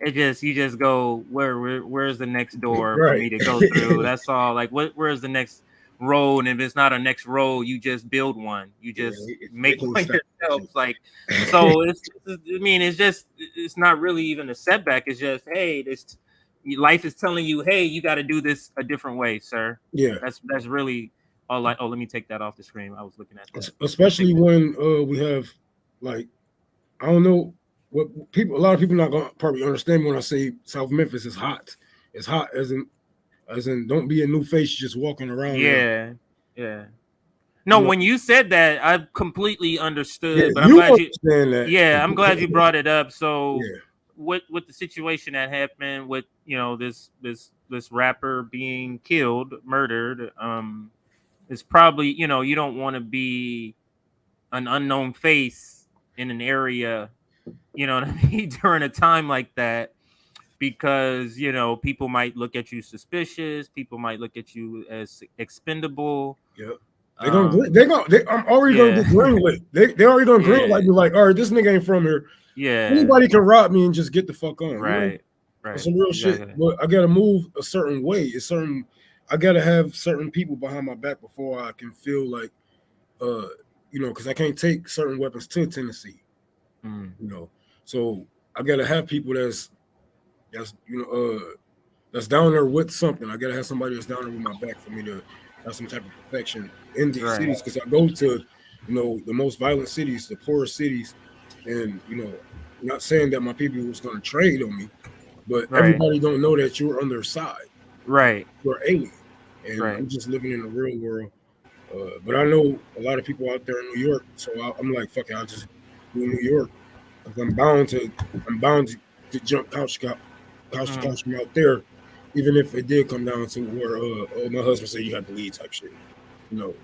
S1: you just go where's the next door for me to go through? That's all. Like where's the next road? And if it's not a next road, you just build one. You just make one yourself. Like so it's not really even a setback. It's just life is telling you, hey, you got to do this a different way, sir.
S6: Yeah,
S1: that's really all. Like, let me take that off the screen. I was looking at that.
S6: Especially when we have, like, I don't know what a lot of people not gonna probably understand when I say South Memphis is hot. It's hot as in don't be a new face just walking around.
S1: Yeah. No, when you said that, I completely understood.
S6: Yeah,
S1: but I'm glad you
S6: understand that.
S1: Yeah, I'm glad you brought it up. So
S6: Yeah.
S1: with the situation that happened with this rapper being murdered, it's probably you don't want to be an unknown face in an area, you know what I mean, during a time like that, because people might look at you suspicious, people might look at you as expendable.
S6: Yeah. I'm already gonna get green lit. They already gonna green light me like, all right, this nigga ain't from here.
S1: Yeah.
S6: Anybody can rob me and just get the fuck on.
S1: Right.
S6: Some real shit. But I gotta move a certain way. I gotta have certain people behind my back before I can feel like because I can't take certain weapons to Tennessee. So I gotta have people that's down there with something. I gotta have somebody that's down there with my back for me to have some type of protection in these cities, because I go to the most violent cities, the poorest cities, and not saying that my people was going to trade on me, but everybody don't know that you're on their side. You're alien, and I'm just living in the real world. But I know a lot of people out there in New York, so I'm like, fuck it, I'll just do New York. I'm bound to jump couch to couch from out there, even if it did come down to where my husband said you have to leave type shit.
S1: Not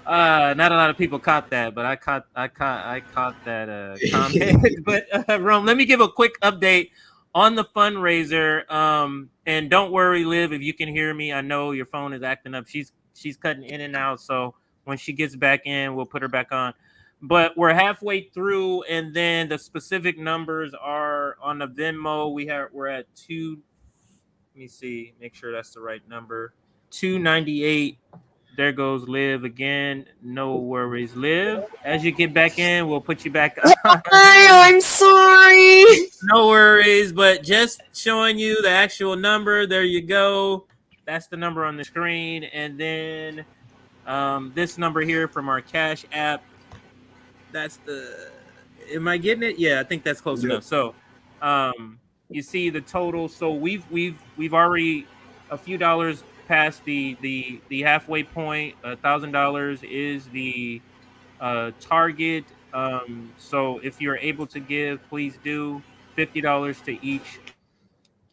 S1: a lot of people caught that, but I caught that comment. But Rome, let me give a quick update on the fundraiser. And don't worry, Liv, if you can hear me, I know your phone is acting up. She's cutting in and out, so when she gets back in, we'll put her back on. But we're halfway through, and then the specific numbers are on the Venmo. We're at two. Let me see, make sure that's the right number. 298. There goes Liv again. No worries, Liv. As you get back in, we'll put you back on.
S2: I'm sorry.
S1: No worries, but just showing you the actual number. There you go. That's the number on the screen, and then this number here from our Cash app. That's am I getting it? Yeah, I think that's close enough. So you see the total. So we've already a few dollars past the halfway point. $1,000 is the target So if you're able to give, please do. $50 to each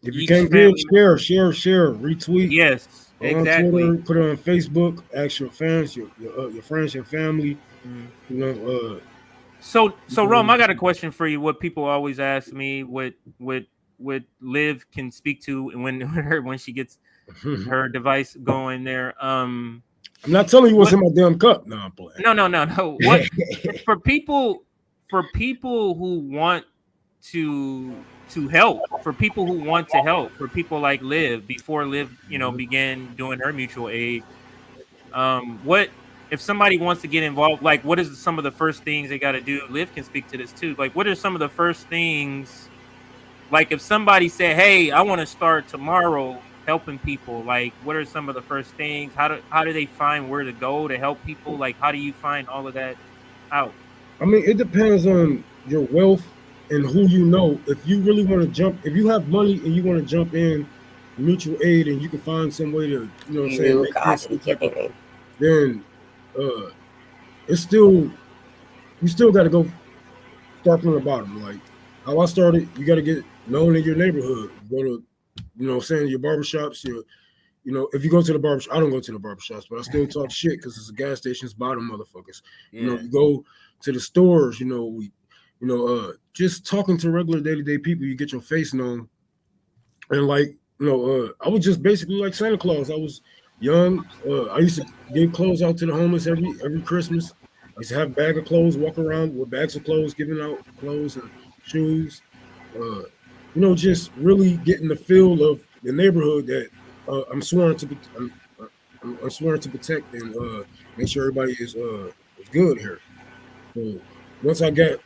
S6: If you
S1: each
S6: can't give,
S1: family.
S6: share, retweet.
S1: Yes,
S6: Go on
S1: exactly.
S6: Twitter, put it on Facebook. Ask your fans, your friends, your family.
S1: Mm.
S6: You know,
S1: So Rome, I got a question for you. What people always ask me, what Liv can speak to when she gets her device going there.
S6: I'm not telling you what's
S1: What?
S6: in my damn cup. No, I'm playing.
S1: No. What for people who want to help, for people who want to help, for people like Liv, before Liv, began doing her mutual aid. What if somebody wants to get involved? Like, what is some of the first things they got to do? Liv can speak to this too. Like, what are some of the first things? Like, if somebody said, "Hey, I want to start tomorrow helping people," like, what are some of the first things? How do they find where to go to help people? Like, how do you find all of that out?
S6: I mean, it depends on your wealth and who you know. If you really want to jump, if you have money and you want to jump in mutual aid and you can find some way to, what I'm saying,
S2: You
S6: make
S2: got
S6: this,
S2: to be kidding me.
S6: then it's still, you still got to go start from the bottom. Like how I started, you got to get known in your neighborhood. You go to, what I'm saying, your barbershops, if you go to the barbershop, I don't go to the barbershops, but I still talk shit because it's a gas station's bottom motherfuckers.
S1: Yeah.
S6: You go to the stores, just talking to regular day-to-day people, you get your face known. And like, I was just basically like Santa Claus. I was young. I used to give clothes out to the homeless every Christmas. I used to have a bag of clothes, walk around with bags of clothes, giving out clothes and shoes. Just really getting the feel of the neighborhood that I'm sworn to. I'm sworn to protect and make sure everybody is good here. So once I got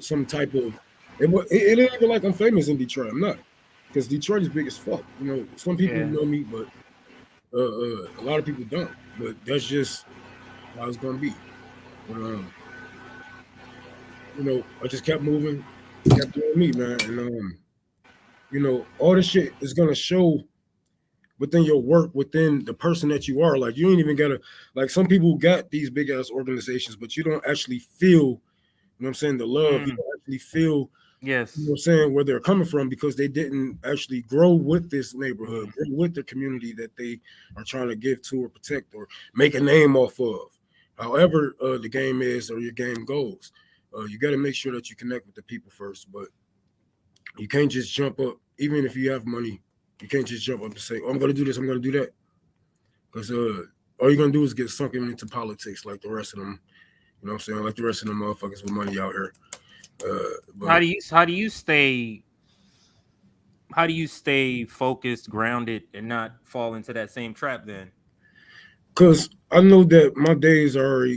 S6: some type of it ain't even like I'm famous in Detroit. I'm not, because Detroit is big as fuck. Some people
S1: Yeah.
S6: know me, but a lot of people don't. But that's just how it's gonna be. But, I just kept moving, kept doing me, man, and all this shit is gonna show within your work, within the person that you are. Like you ain't even gotta, like, some people got these big ass organizations, but you don't actually feel, what I'm saying, the love. You don't actually feel,
S1: Yes.
S6: what I'm saying, where they're coming from, because they didn't actually grow with this neighborhood, grow with the community that they are trying to give to or protect or make a name off of. However, the game is or your game goes, you got to make sure that you connect with the people first. But you can't just jump up, even if you have money. You can't just jump up and say, "Oh, I'm going to do this, I'm going to do that," because all you're going to do is get sunken into politics like the rest of them. You know what I'm saying? Like the rest of them motherfuckers with money out here. But
S1: How do you stay focused, grounded, and not fall into that same trap then?
S6: because I know that my days are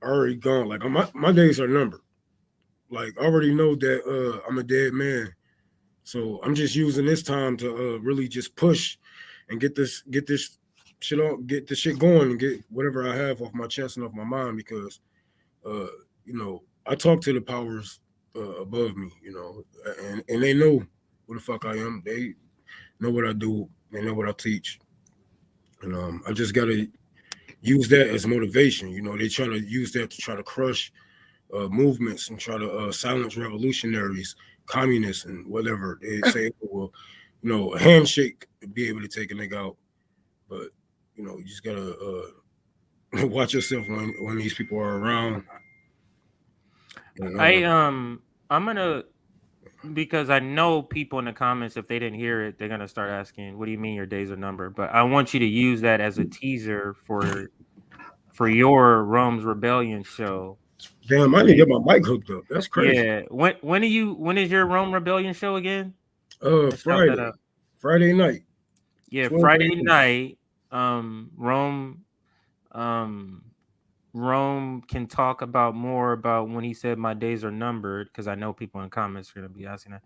S6: already gone. Like my days are numbered. Like I already know that I'm a dead man. So I'm just using this time to really just push and get this shit on, get this shit going, and get whatever I have off my chest and off my mind, because I talk to the powers above me, and they know who the fuck I am. They know what I do. They know what I teach. And I just gotta use that as motivation. They try to use that to try to crush movements and try to silence revolutionaries, communists, and whatever. They say, well, a handshake to be able to take a nigga out. But you just gotta watch yourself when these people are around.
S1: I'm gonna, because I know people in the comments, if they didn't hear it, they're gonna start asking, "What do you mean your days are numbered?" But I want you to use that as a teaser for your Rome's Rebellion show.
S6: Damn, I need to get my mic hooked up. That's crazy.
S1: Yeah. When is your Rome Rebellion show again?
S6: Friday night.
S1: Yeah,
S6: 12
S1: Friday
S6: p.m.
S1: night. Rome can talk about more about when he said my days are numbered, because I know people in comments are going to be asking that.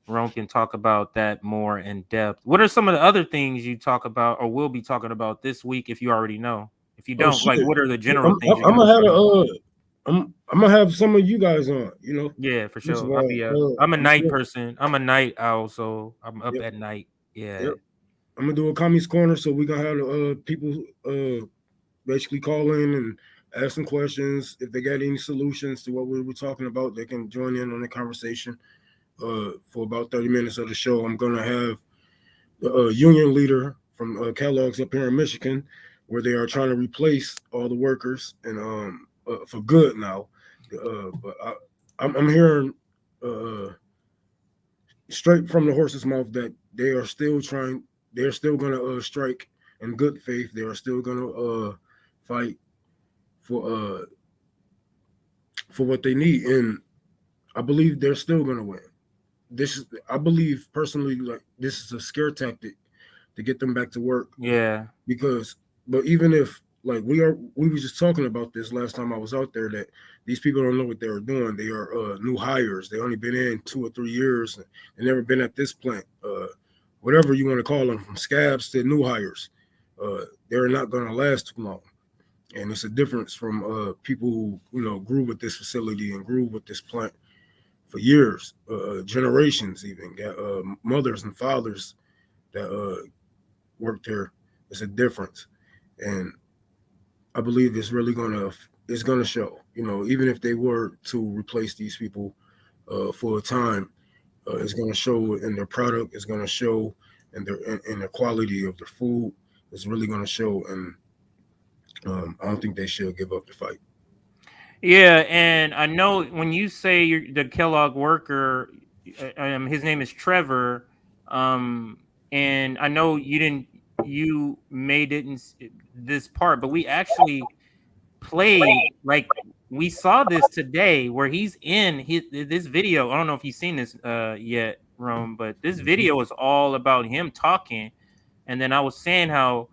S1: Rome can talk about that more in depth. What are some of the other things you talk about or will be talking about this week, if you already know? If you don't, like, what are the general things you're going to be
S6: I'm gonna have some of you guys on.
S1: Yeah, for
S6: First of
S1: sure. I'll be
S6: all,
S1: I'm a night person. I'm a night owl, so I'm up at night. Yeah.
S6: Yep. I'm gonna do a commies corner, so we gonna have people basically call in and ask some questions. If they got any solutions to what we were talking about, they can join in on the conversation. For about 30 minutes of the show, I'm going to have the union leader from Kellogg's up here in Michigan, where they are trying to replace all the workers and for good now. But I'm hearing straight from the horse's mouth that they are still trying. They're still going to strike in good faith. They are still going to fight for what they need, and I believe they're still going to win. I believe personally, like, this is a scare tactic to get them back to work.
S1: Yeah.
S6: But even if, like, we were just talking about this last time I was out there, that these people don't know what they are doing. They are new hires. They only been in 2 or 3 years and never been at this plant. Whatever you want to call them, from scabs to new hires, they're not going to last too long. And it's a difference from people who grew with this facility and grew with this plant for years, generations, even got mothers and fathers that worked there. It's a difference, and I believe it's really it's gonna show. Even if they were to replace these people for a time, it's gonna show in their product. It's gonna show in the quality of their food. It's really gonna show, and I don't think they should give up the fight.
S1: Yeah, and I know when you say you're the Kellogg worker, his name is Trevor, and I know you made it in this part, but we actually played, like, we saw this today where he's in this video. I don't know if you've seen this yet, Rome, but this video is all about him talking, and then I was saying how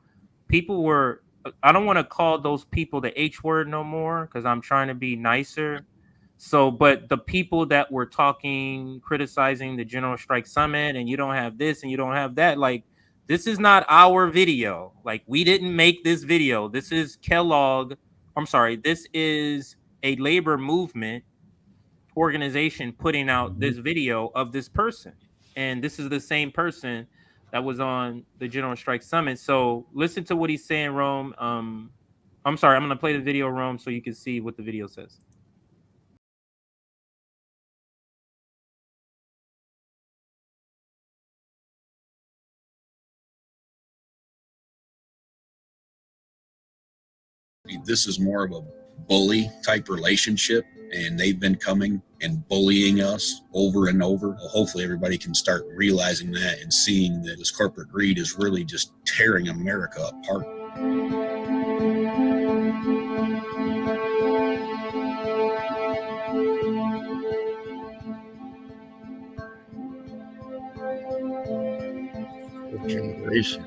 S1: people were. I don't want to call those people the H word no more because I'm trying to be nicer. So, but the people that were talking, criticizing the General Strike Summit, and you don't have this and you don't have that, like, this is not our video. Like, we didn't make this video. This is Kellogg. I'm sorry. This is a labor movement organization putting out this video of this person. And this is the same person that was on the General Strike Summit. So listen to what he's saying, Rome. I'm sorry, I'm going to play the video, Rome, so you can see what the video says.
S4: This is more of a bully type relationship, and they've been coming and bullying us over and over. Hopefully everybody can start realizing that and seeing that this corporate greed is really just tearing America apart.
S6: Generation.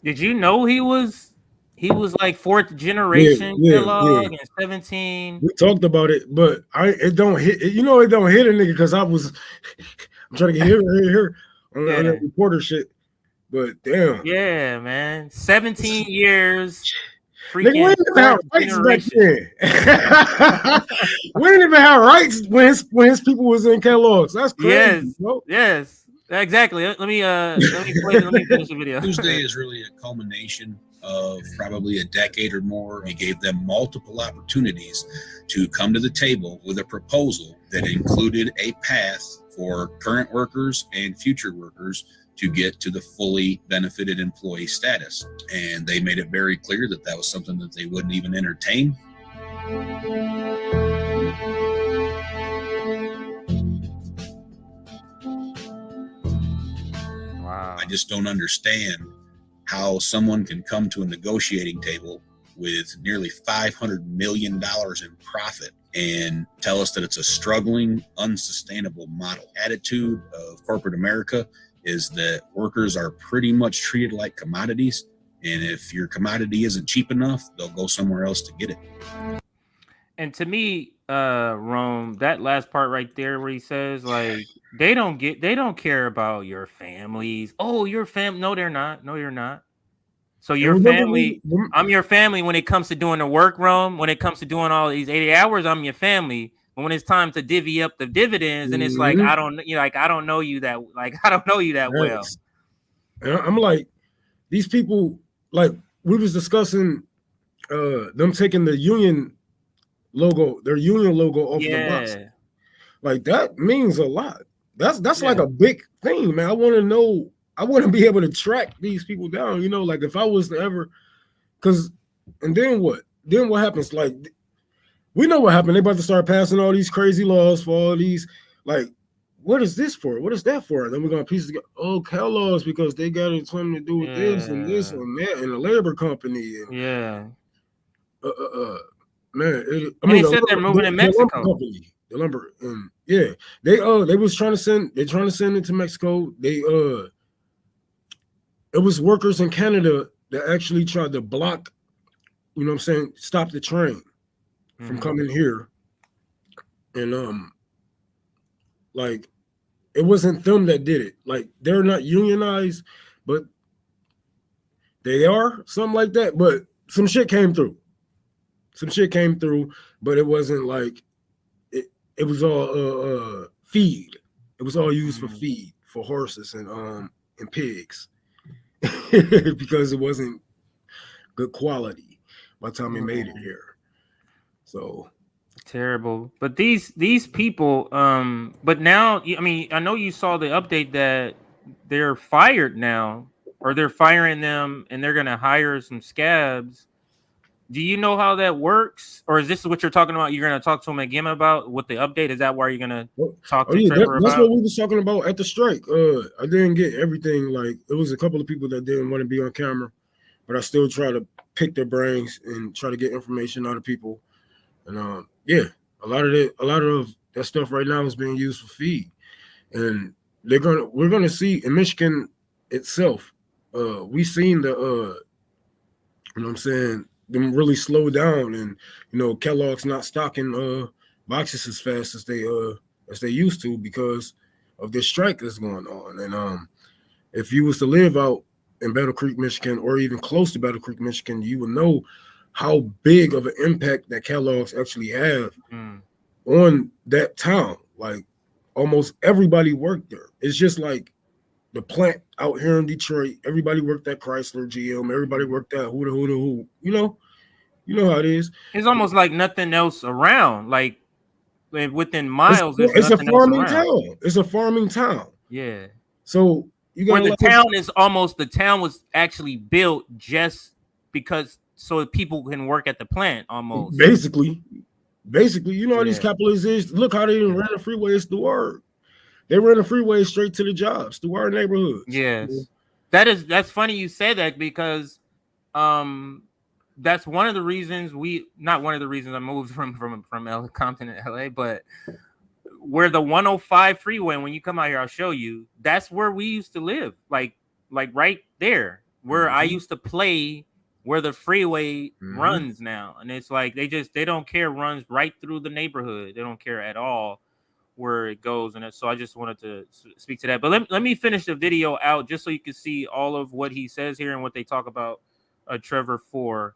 S1: Did you know he was like 4th generation Kellogg and 17?
S6: We talked about it, but it don't hit. It don't hit a nigga because I'm trying to get here on that reporter shit. But damn.
S1: Yeah, man. 17 years.
S6: They wouldn't even have rights back then. We didn't even have rights when his people was in Kellogg's. That's crazy.
S1: Yes. Exactly. Let me finish the video.
S4: Tuesday is really a culmination of probably a decade or more. We gave them multiple opportunities to come to the table with a proposal that included a path for current workers and future workers to get to the fully benefited employee status. And they made it very clear that that was something that they wouldn't even entertain.
S1: Wow.
S4: I just don't understand how someone can come to a negotiating table with nearly $500 million in profit and tell us that it's a struggling, unsustainable model. Attitude of corporate America is that workers are pretty much treated like commodities. And if your commodity isn't cheap enough, they'll go somewhere else to get it.
S1: And to me, Rome, that last part right there where he says, like, they don't care about your families. Oh, your family. No, they're not. No, you're not. So your family, I'm your family when it comes to doing the work, Rome. When it comes to doing all these 80 hours, I'm your family. But when it's time to divvy up the dividends, and it's like, I don't know you that, like, I don't know you that well.
S6: I'm like, these people like we was discussing them taking the union logo, their union logo off the box. Like that means a lot. That's like a big thing, man. I want to know. I want to be able to track these people down. You know, like if I was to ever, and then what? Then what happens? Like we know what happened. They about to start passing all these crazy laws for all these. Like, what is this for? What is that for? And then we're gonna piece together. Oh, Kellogg's because they got something to do with this and this and that and the labor company. And, man.
S1: They said they're moving in Mexico.
S6: The lumber, they was trying to send. They're trying to send it to Mexico. It was workers in Canada that actually tried to block. You know what I'm saying? Stop the train from coming here, and like it wasn't them that did it. Like they're not unionized, but they are something like that. But some shit came through. But it wasn't like. It was all feed. It was all used for feed for horses and pigs because it wasn't good quality by the time we made it here. So
S1: terrible. But these people, but now I mean I know you saw the update that they're fired now, or they're firing them and they're gonna hire some scabs. Do you know how that works, or is this what you're talking about? You're going to talk to him again about what the update is? That where you're going to talk to Trevor
S6: that's
S1: about?
S6: what we was talking about at the strike. I didn't get everything. Like it was a couple of people that didn't want to be on camera, but I still try to pick their brains and try to get information out of people. And a lot of that stuff right now is being used for feed, and we're gonna see in Michigan itself. We seen the you know what I'm saying. Them really slow down, and you know Kellogg's not stocking boxes as fast as they used to because of this strike that's going on. And if you was to live out in Battle Creek, Michigan, or even close to Battle Creek, Michigan, you would know how big of an impact that Kellogg's actually have on that town. Like almost everybody worked there. It's just like the plant out here in Detroit, everybody worked at Chrysler, GM, everybody worked at who. You know how it is.
S1: It's almost like nothing else around. Like within miles,
S6: it's a farming town. It's a farming town.
S1: Yeah.
S6: So you got
S1: where the town was actually built just because so people can work at the plant almost.
S6: Basically, you know how these capitalists is. Look how they ran the freeways through our. They ran the freeway straight to the jobs through our neighborhoods.
S1: Yes, that's funny you say that because, that's one of the reasons not one of the reasons I moved from Compton to LA, but where the 105 freeway. When you come out here, I'll show you. That's where we used to live, like right there where I used to play. Where the freeway runs now, and it's like they don't care. Runs right through the neighborhood. They don't care at all where it goes, and so I just wanted to speak to that. But let me finish the video out just so you can see all of what he says here and what they talk about Trevor for.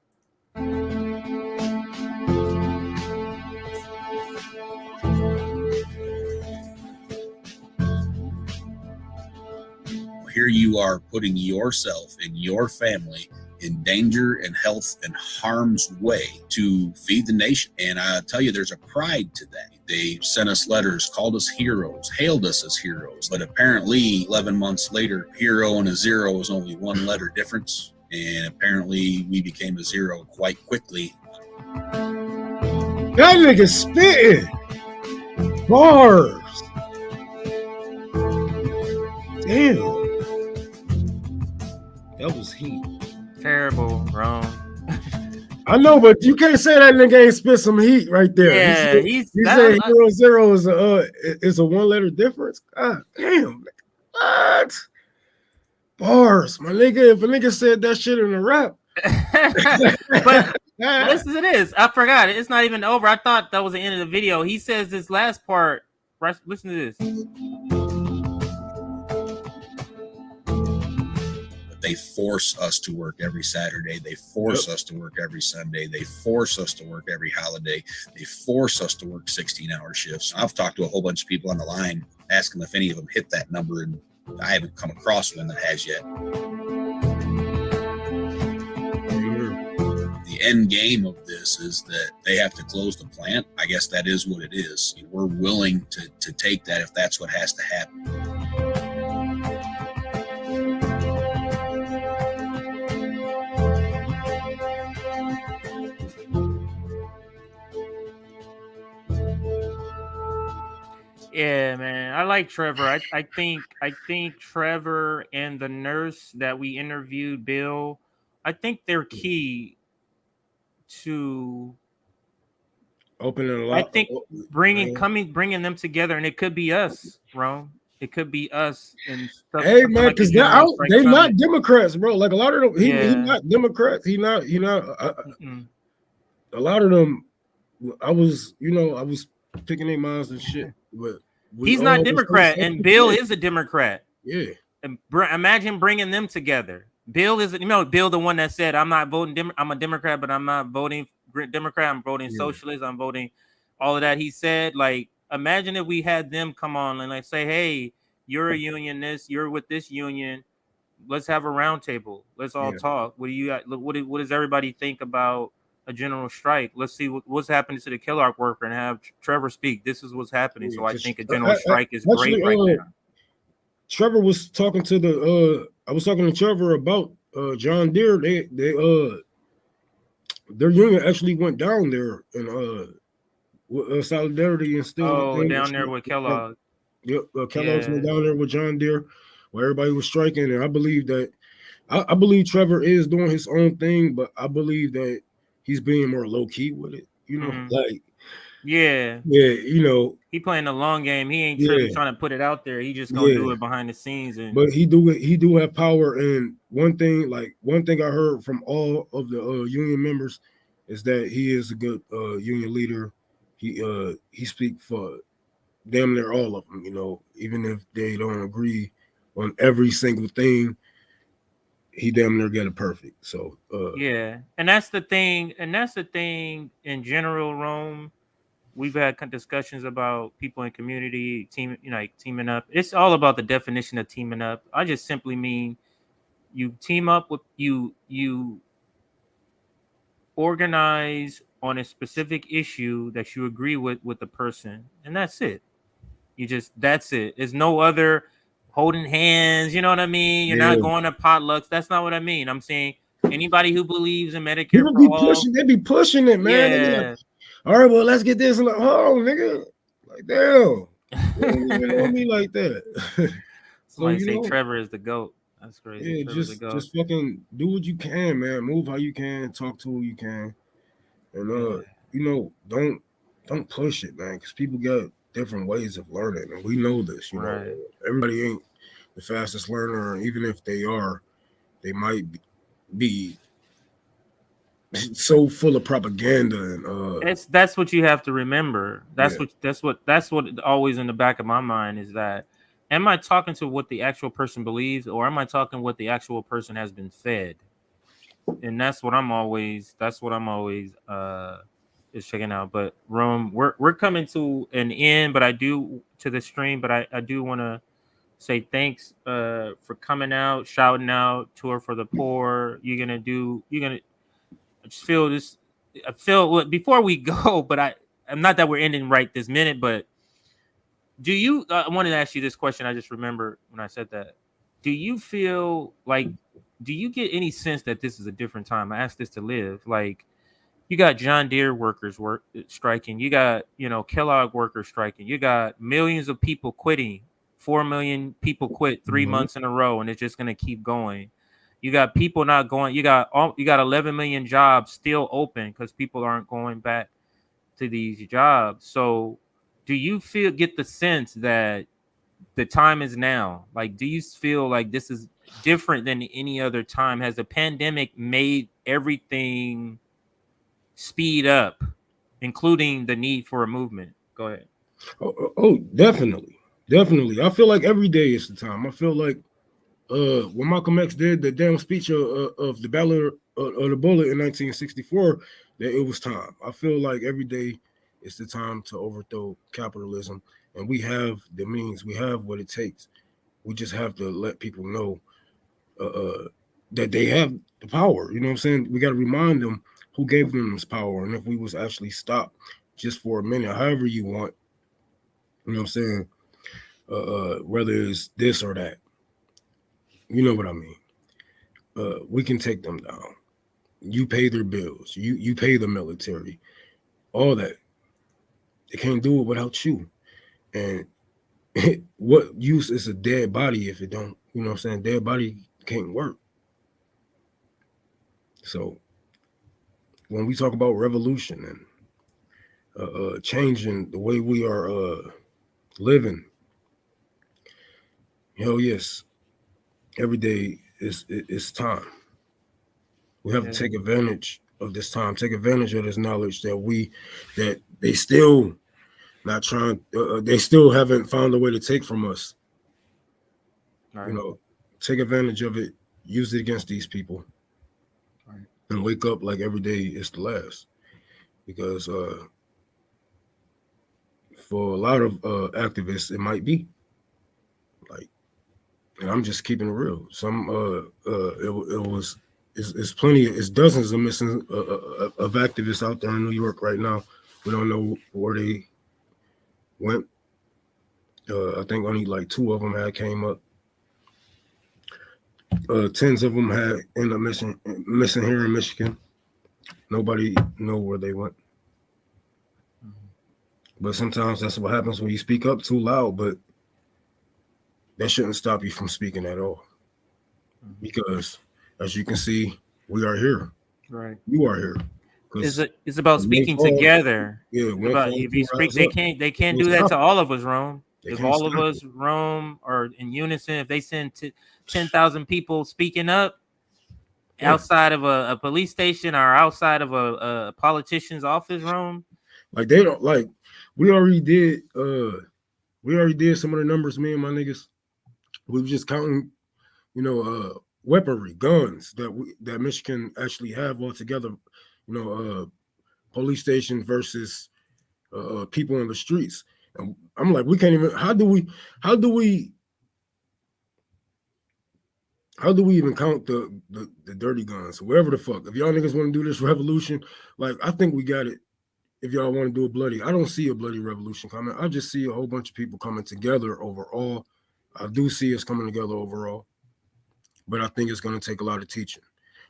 S4: Here you are putting yourself and your family in danger and health and harm's way to feed the nation. And I tell you, there's a pride to that. They sent us letters, called us heroes, hailed us as heroes. But apparently 11 months later, hero and a zero is only one letter difference. And apparently we became a zero quite quickly.
S6: That nigga spitting bars. Damn. That was heat.
S1: Terrible, wrong.
S6: I know, but you can't say that nigga ain't spit some heat right there.
S1: Yeah,
S6: he said zero is a one letter difference. God damn. What? Bars, my nigga. If a nigga said that shit in a rap.
S1: But listen to this. I forgot it. It's not even over. I thought that was the end of the video. He says this last part. Listen to this.
S4: They force us to work every Saturday. They force us to work every Sunday. They force us to work every holiday. They force us to work 16-hour shifts. I've talked to a whole bunch of people on the line, asking if any of them hit that number, and I haven't come across one that has yet. end game of this is that they have to close the plant. I guess that is what it is. We're willing to take that if that's what has to happen.
S1: Yeah, man. I like Trevor. I think Trevor and the nurse that we interviewed, Bill, I think they're key to
S6: Opening a lot.
S1: I think bringing them together, and it could be us, Rome. It could be us and stuff.
S6: Hey man,
S1: like
S6: because they're not Democrats, bro. Like a lot of them, he not Democrats. He not. A lot of them, I was picking their minds and shit, but
S1: he's not Democrat, and Bill is a Democrat.
S6: Yeah.
S1: And imagine bringing them together. Bill is, Bill, the one that said, "I'm not voting. I'm a Democrat, but I'm not voting Democrat. I'm voting socialist. I'm voting all of that." He said, like, imagine if we had them come on and like say, "Hey, you're a unionist. You're with this union. Let's have a roundtable. Let's all talk. What do you? What does everybody think about a general strike? Let's see what's happening to the Kellogg worker and have Trevor speak. This is what's happening." So I think a general strike is great right now.
S6: Trevor was talking to I was talking to Trevor about John Deere. Their union actually went down there and with solidarity and still.
S1: Oh, down there with Kellogg.
S6: Yep, Kellogg's went down there with John Deere, where everybody was striking, and I believe that I believe Trevor is doing his own thing, but I believe that he's being more low key with it. Like.
S1: Yeah,
S6: he
S1: playing the long game. He ain't really trying to put it out there. He just gonna do it behind the scenes.
S6: But he do have power. And one thing I heard from all of the union members is that he is a good union leader. He speaks for damn near all of them. Even if they don't agree on every single thing, he damn near get it perfect. So
S1: and that's the thing. And that's the thing in general, Rome. We've had discussions about people in community teaming up. It's all about the definition of teaming up. I just simply mean you team up with you organize on a specific issue that you agree with the person, and that's it. That's it. There's no other holding hands. You know what I mean? You're not going to potlucks. That's not what I mean. I'm saying anybody who believes in Medicare for all,
S6: they be pushing it, man. All right, well, let's get this. Like, oh, nigga, like, damn, you don't even know me like that.
S1: Somebody say Trevor is the GOAT. That's crazy.
S6: Yeah, just fucking do what you can, man. Move how you can, talk to who you can, and don't push it, man, because people got different ways of learning, and we know this. Know, everybody ain't the fastest learner, and even if they are, they might be so full of propaganda and
S1: that's what you have to remember. That's what always in the back of my mind is that, am I talking to what the actual person believes, or am I talking what the actual person has been fed? And that's what I'm always is checking out. But Rome, we're coming to an end, but I do want to say thanks for coming out, shouting out, tour for the poor. I feel before we go, but I'm not that we're ending right this minute, but do you, I wanted to ask you this question. I just remember when I said that. Do you feel like, do you get any sense that this is a different time? I asked this to Liv. Like, you got John Deere workers striking. You got, Kellogg workers striking. You got millions of people quitting. 4 million people quit 3 months in a row, and it's just going to keep going. You got people not going. You got 11 million jobs still open because people aren't going back to these jobs. So do you get the sense that the time is now? Like, do you feel like this is different than any other time? Has the pandemic made everything speed up, including the need for a movement? Go ahead.
S6: Oh, definitely. I feel like every day is the time. I feel like when Malcolm X did the damn speech of the Battle of the Bullet in 1964, that it was time. I feel like every day is the time to overthrow capitalism, and we have the means. We have what it takes. We just have to let people know that they have the power. You know what I'm saying? We got to remind them who gave them this power, and if we was actually stopped just for a minute, however you want, you know what I'm saying, whether it's this or that, you know what I mean, we can take them down. You pay their bills, you pay the military, all that. They can't do it without you. And what use is a dead body if it don't, you know what I'm saying? Dead body can't work. So when we talk about revolution and changing the way we are living, hell yes, every day is time. We have to take advantage of this time, take advantage of this knowledge that they still not trying, they still haven't found a way to take from us. Right. You know, take advantage of it, use it against these people, right, and wake up like every day is the last. Because for a lot of activists, it might be like, and I'm just keeping it real. Some it's plenty, it's dozens of missing of activists out there in New York right now. We don't know where they went. I think only like 2 of them had came up. Tens of them had ended up missing here in Michigan. Nobody know where they went. But sometimes that's what happens when you speak up too loud, but that shouldn't stop you from speaking at all. Because as you can see, we are here.
S1: Right.
S6: You are here.
S1: It's about speaking together.
S6: Yeah.
S1: If you speak, they can't do that to all of us, Rome. If all of us, Rome, are in unison, if they send 10,000 people speaking up outside of a police station or outside of a politician's office, Rome,
S6: like they don't like. We already did some of the numbers, me and my niggas. We were just counting, you know, weaponry, guns that Michigan actually have altogether, you know, police station versus people in the streets. And I'm like, we can't even, how do we even count the dirty guns, wherever the fuck? If y'all niggas want to do this revolution, like, I think we got it. If y'all want to do a bloody, I don't see a bloody revolution coming. I just see a whole bunch of people coming together overall. I do see us coming together overall, but I think it's going to take a lot of teaching.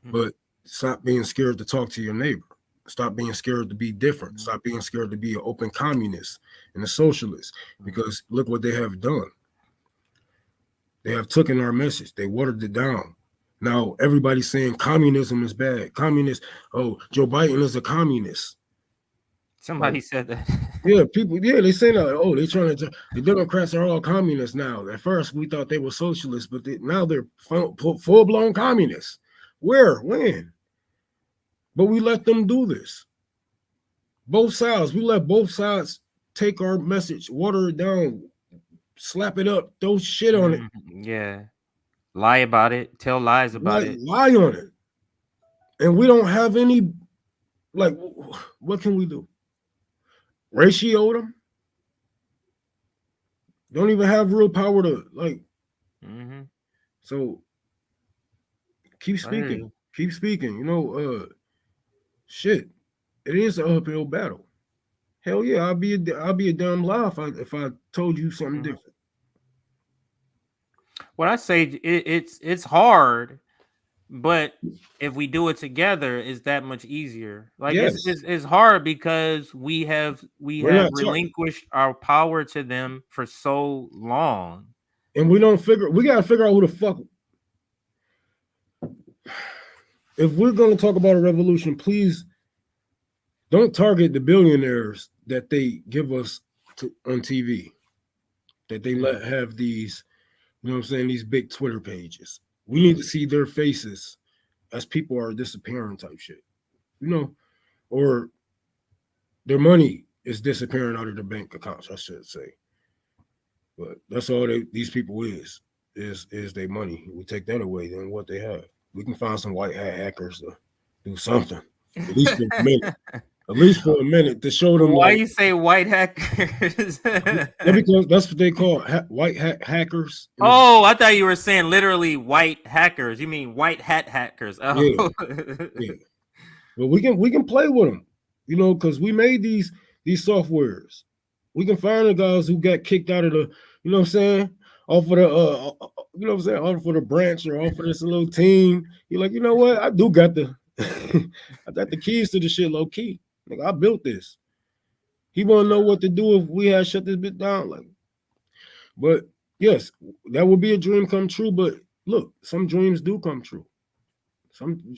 S6: But stop being scared to talk to your neighbor. Stop being scared to be different. Stop being scared to be an open communist and a socialist, because look what they have done. They have taken our message. They watered it down. Now everybody's saying communism is bad. Communist. Oh, Joe Biden is a communist.
S1: Somebody said that.
S6: Yeah, people. Yeah, they say that. Oh, they're trying to. The Democrats are all communists now. At first, we thought they were socialists, but now they're full-blown communists. Where? When? But we let them do this. Both sides. We let both sides take our message, water it down, slap it up, throw shit on it.
S1: Yeah. Lie about it. Tell lies about it.
S6: Lie on it. And we don't have any. Like, what can we do? Ratio them? Don't even have real power to, like. So keep speaking. Keep speaking. You know, shit. It is an uphill battle. Hell yeah, I'll be a damn lie if I told you something different.
S1: What I say, it's hard, but if we do it together, it's that much easier. Like, it's hard because we have relinquished our power to them for so long,
S6: and we gotta figure out who the fuck. If we're gonna talk about a revolution, please don't target the billionaires that they give us on TV, that they let have these, you know what I'm saying, these big Twitter pages. We need to see their faces as people are disappearing type shit, you know, or their money is disappearing out of their bank accounts, I should say. But that's all these people is their money. We take that away, then what they have. We can find some white hat hackers to do something, at least for a minute. At least for a minute to show them.
S1: Why you say white hackers?
S6: Because that's what they call white hat hackers.
S1: Oh, I thought you were saying literally white hackers. You mean white hat hackers? Oh.
S6: Yeah. But we can play with them, because we made these softwares. We can find the guys who got kicked out of the, you know what I'm saying, off of the off of the branch or off of this little team. You're like, you know what? I do got the I got the keys to the shit low key. Like, I built this. He won't know what to do if we had shut this bit down. Like, but yes, that would be a dream come true. But look, some dreams do come true.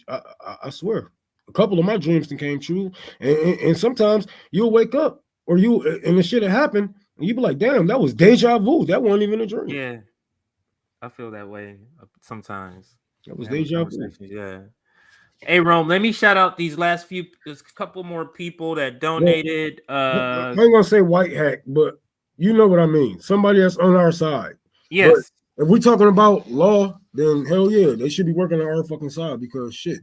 S6: I swear, a couple of my dreams came true, and sometimes you'll wake up and the shit will happen, and you be like, damn, that was deja vu. That wasn't even a dream.
S1: Yeah, I feel that way sometimes.
S6: That was deja vu.
S1: Yeah. Hey, Rome, let me shout out these last few. There's a couple more people that donated.
S6: I ain't gonna say white hack, but you know what I mean. Somebody that's on our side.
S1: Yes.
S6: But if we're talking about law, then hell yeah, they should be working on our fucking side because shit.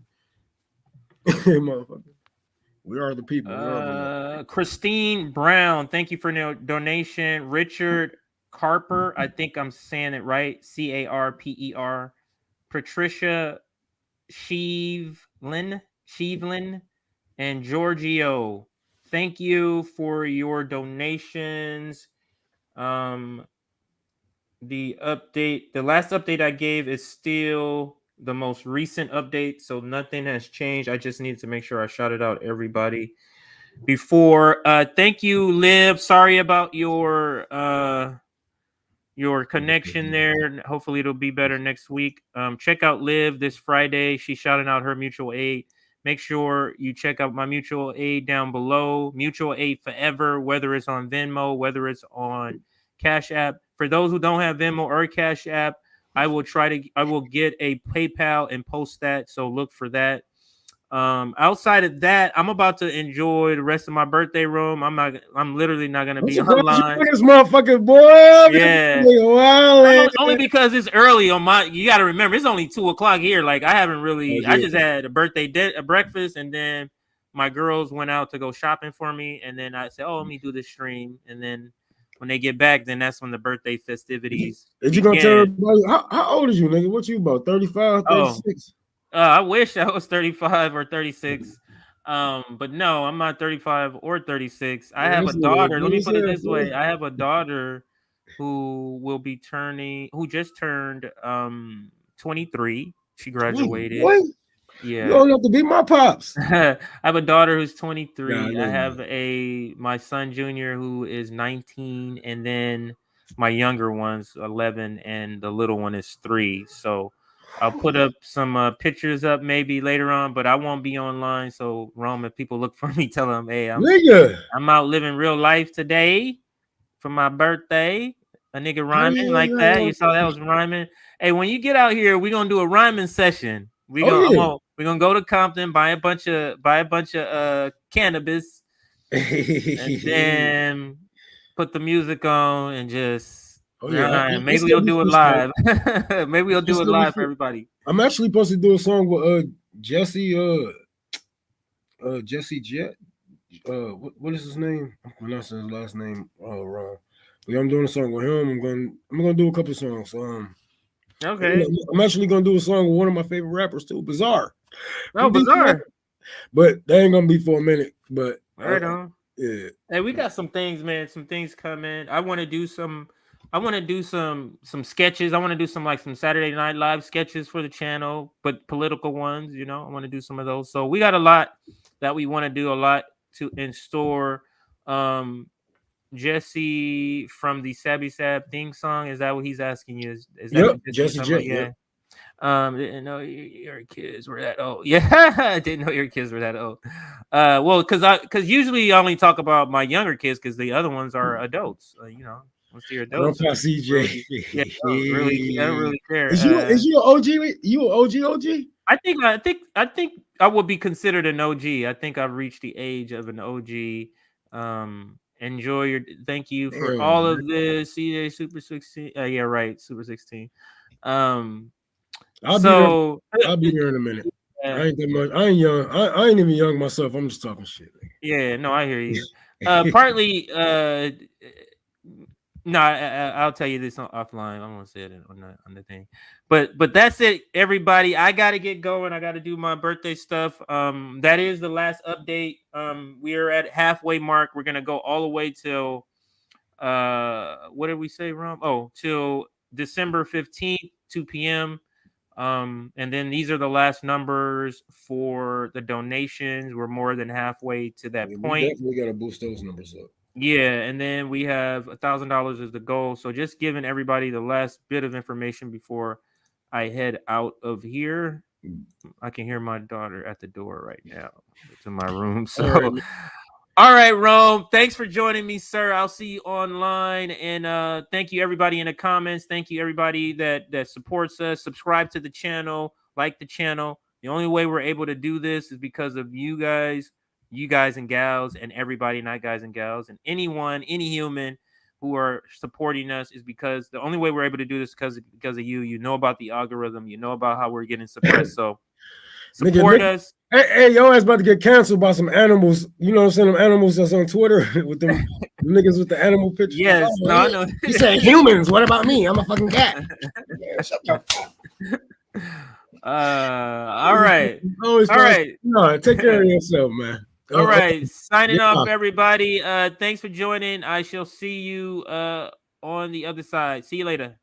S6: Motherfucker. We are the people.
S1: Christine Brown, thank you for no donation. Richard Carper, I think I'm saying it right. Carper. Patricia Sheevlin, and Giorgio. Thank you for your donations. The last update I gave is still the most recent update, so nothing has changed. I just needed to make sure I shouted out everybody before. Thank you, Liv. Sorry about your connection there. Hopefully it'll be better next week. Check out Liv this Friday. She's shouting out her mutual aid. Make sure you check out my mutual aid down below. MutualAidForever, whether it's on Venmo, whether it's on Cash App. For those who don't have Venmo or Cash App, I will get a PayPal and post that. So look for that. Outside of that, I'm about to enjoy the rest of my birthday room. I'm literally not gonna be online.
S6: This motherfucking boy.
S1: Yeah. Only because it's early on my. You got to remember, it's only 2:00 here. Like, I haven't really. I just had a breakfast, and then my girls went out to go shopping for me, and then I said, "Oh, let me do this stream," and then when they get back, then that's when the birthday festivities.
S6: Is you gonna tell everybody how old is you, nigga? What you about? 35, 36?
S1: I wish I was 35 or 36. But no, I'm not 35 or 36. I have a daughter. Let me put it this way. I have a daughter who just turned 23. She graduated.
S6: What?
S1: Yeah.
S6: You don't have to be my pops.
S1: I have a daughter who's 23. I have my son Junior who is 19, and then my younger one's 11, and the little one is 3. So I'll put up some pictures up maybe later on, but I won't be online. So, Rome, if people look for me, tell them, hey, I'm out living real life today for my birthday. A nigga rhyming like that. You saw that was rhyming. Hey, when you get out here, we're gonna do a rhyming session. We're gonna go to Compton, buy a bunch of cannabis, and then put the music on and just. Maybe we'll do it live. Maybe we'll do it live for everybody.
S6: I'm actually supposed to do a song with Jesse Jet. What is his name? I'm pronouncing his last name wrong. But I'm doing a song with him. I'm gonna do a couple of songs.
S1: Okay.
S6: I'm actually gonna do a song with one of my favorite rappers too, Bizarre.
S1: Oh, Bizarre.
S6: But that ain't gonna be for a minute. But
S1: right on.
S6: Yeah.
S1: Hey, we got some things, man. Some things coming. I want to do some sketches. I want to do some Saturday Night Live sketches for the channel, but political ones, I want to do some of those. So we got a lot that we want to do, a lot in store. Jesse from the Sabby Sab theme song, is that what he's asking you? Is that
S6: Jesse Jet?
S1: Yeah. Didn't know your kids were that old. Yeah, I didn't know your kids were that old. Well, because usually I only talk about my younger kids because the other ones are adults. Once you're adults,
S6: CJ.
S1: I don't really care.
S6: Is you an OG? You an OG?
S1: I think I would be considered an OG. I think I've reached the age of an OG. Thank you for all of this. CJ Super 16. Yeah, right. Super 16.
S6: I'll be there in a minute. I ain't that much. I ain't young. I ain't even young myself. I'm just talking shit.
S1: Yeah, no, I hear you. Partly, No, I'll tell you this offline. I won't say it on the thing, but that's it, everybody. I gotta get going. I gotta do my birthday stuff. That is the last update. We are at halfway mark. We're gonna go all the way till what did we say, Rom? Oh, till December 15th, 2 p.m. And then these are the last numbers for the donations. We're more than halfway to that point.
S6: We definitely gotta boost those numbers up.
S1: Yeah, and then we have $1,000 as the goal. So just giving everybody the last bit of information before I head out of here. I can hear my daughter at the door right now. It's in my room. So all right, Rome. Thanks for joining me, sir. I'll see you online. And thank you everybody in the comments. Thank you everybody that supports us. Subscribe to the channel, like the channel. The only way we're able to do this is because of you guys and gals, and everybody, not guys and gals, and anyone, any human who are supporting us, is because the only way we're able to do this because of you. You know about the algorithm. You know about how we're getting suppressed. So support us.
S6: Hey, your ass about to get canceled by some animals. You know what I'm saying? Them animals that's on Twitter with them niggas with the animal pictures.
S1: Yes, no, I know.
S6: He said humans. What about me? I'm a fucking cat. Yeah, shut the fuck.
S1: All right.
S6: All right. No, take care of yourself, man.
S1: All right. Signing off, everybody. Thanks for joining. I shall see you on the other side. See you later.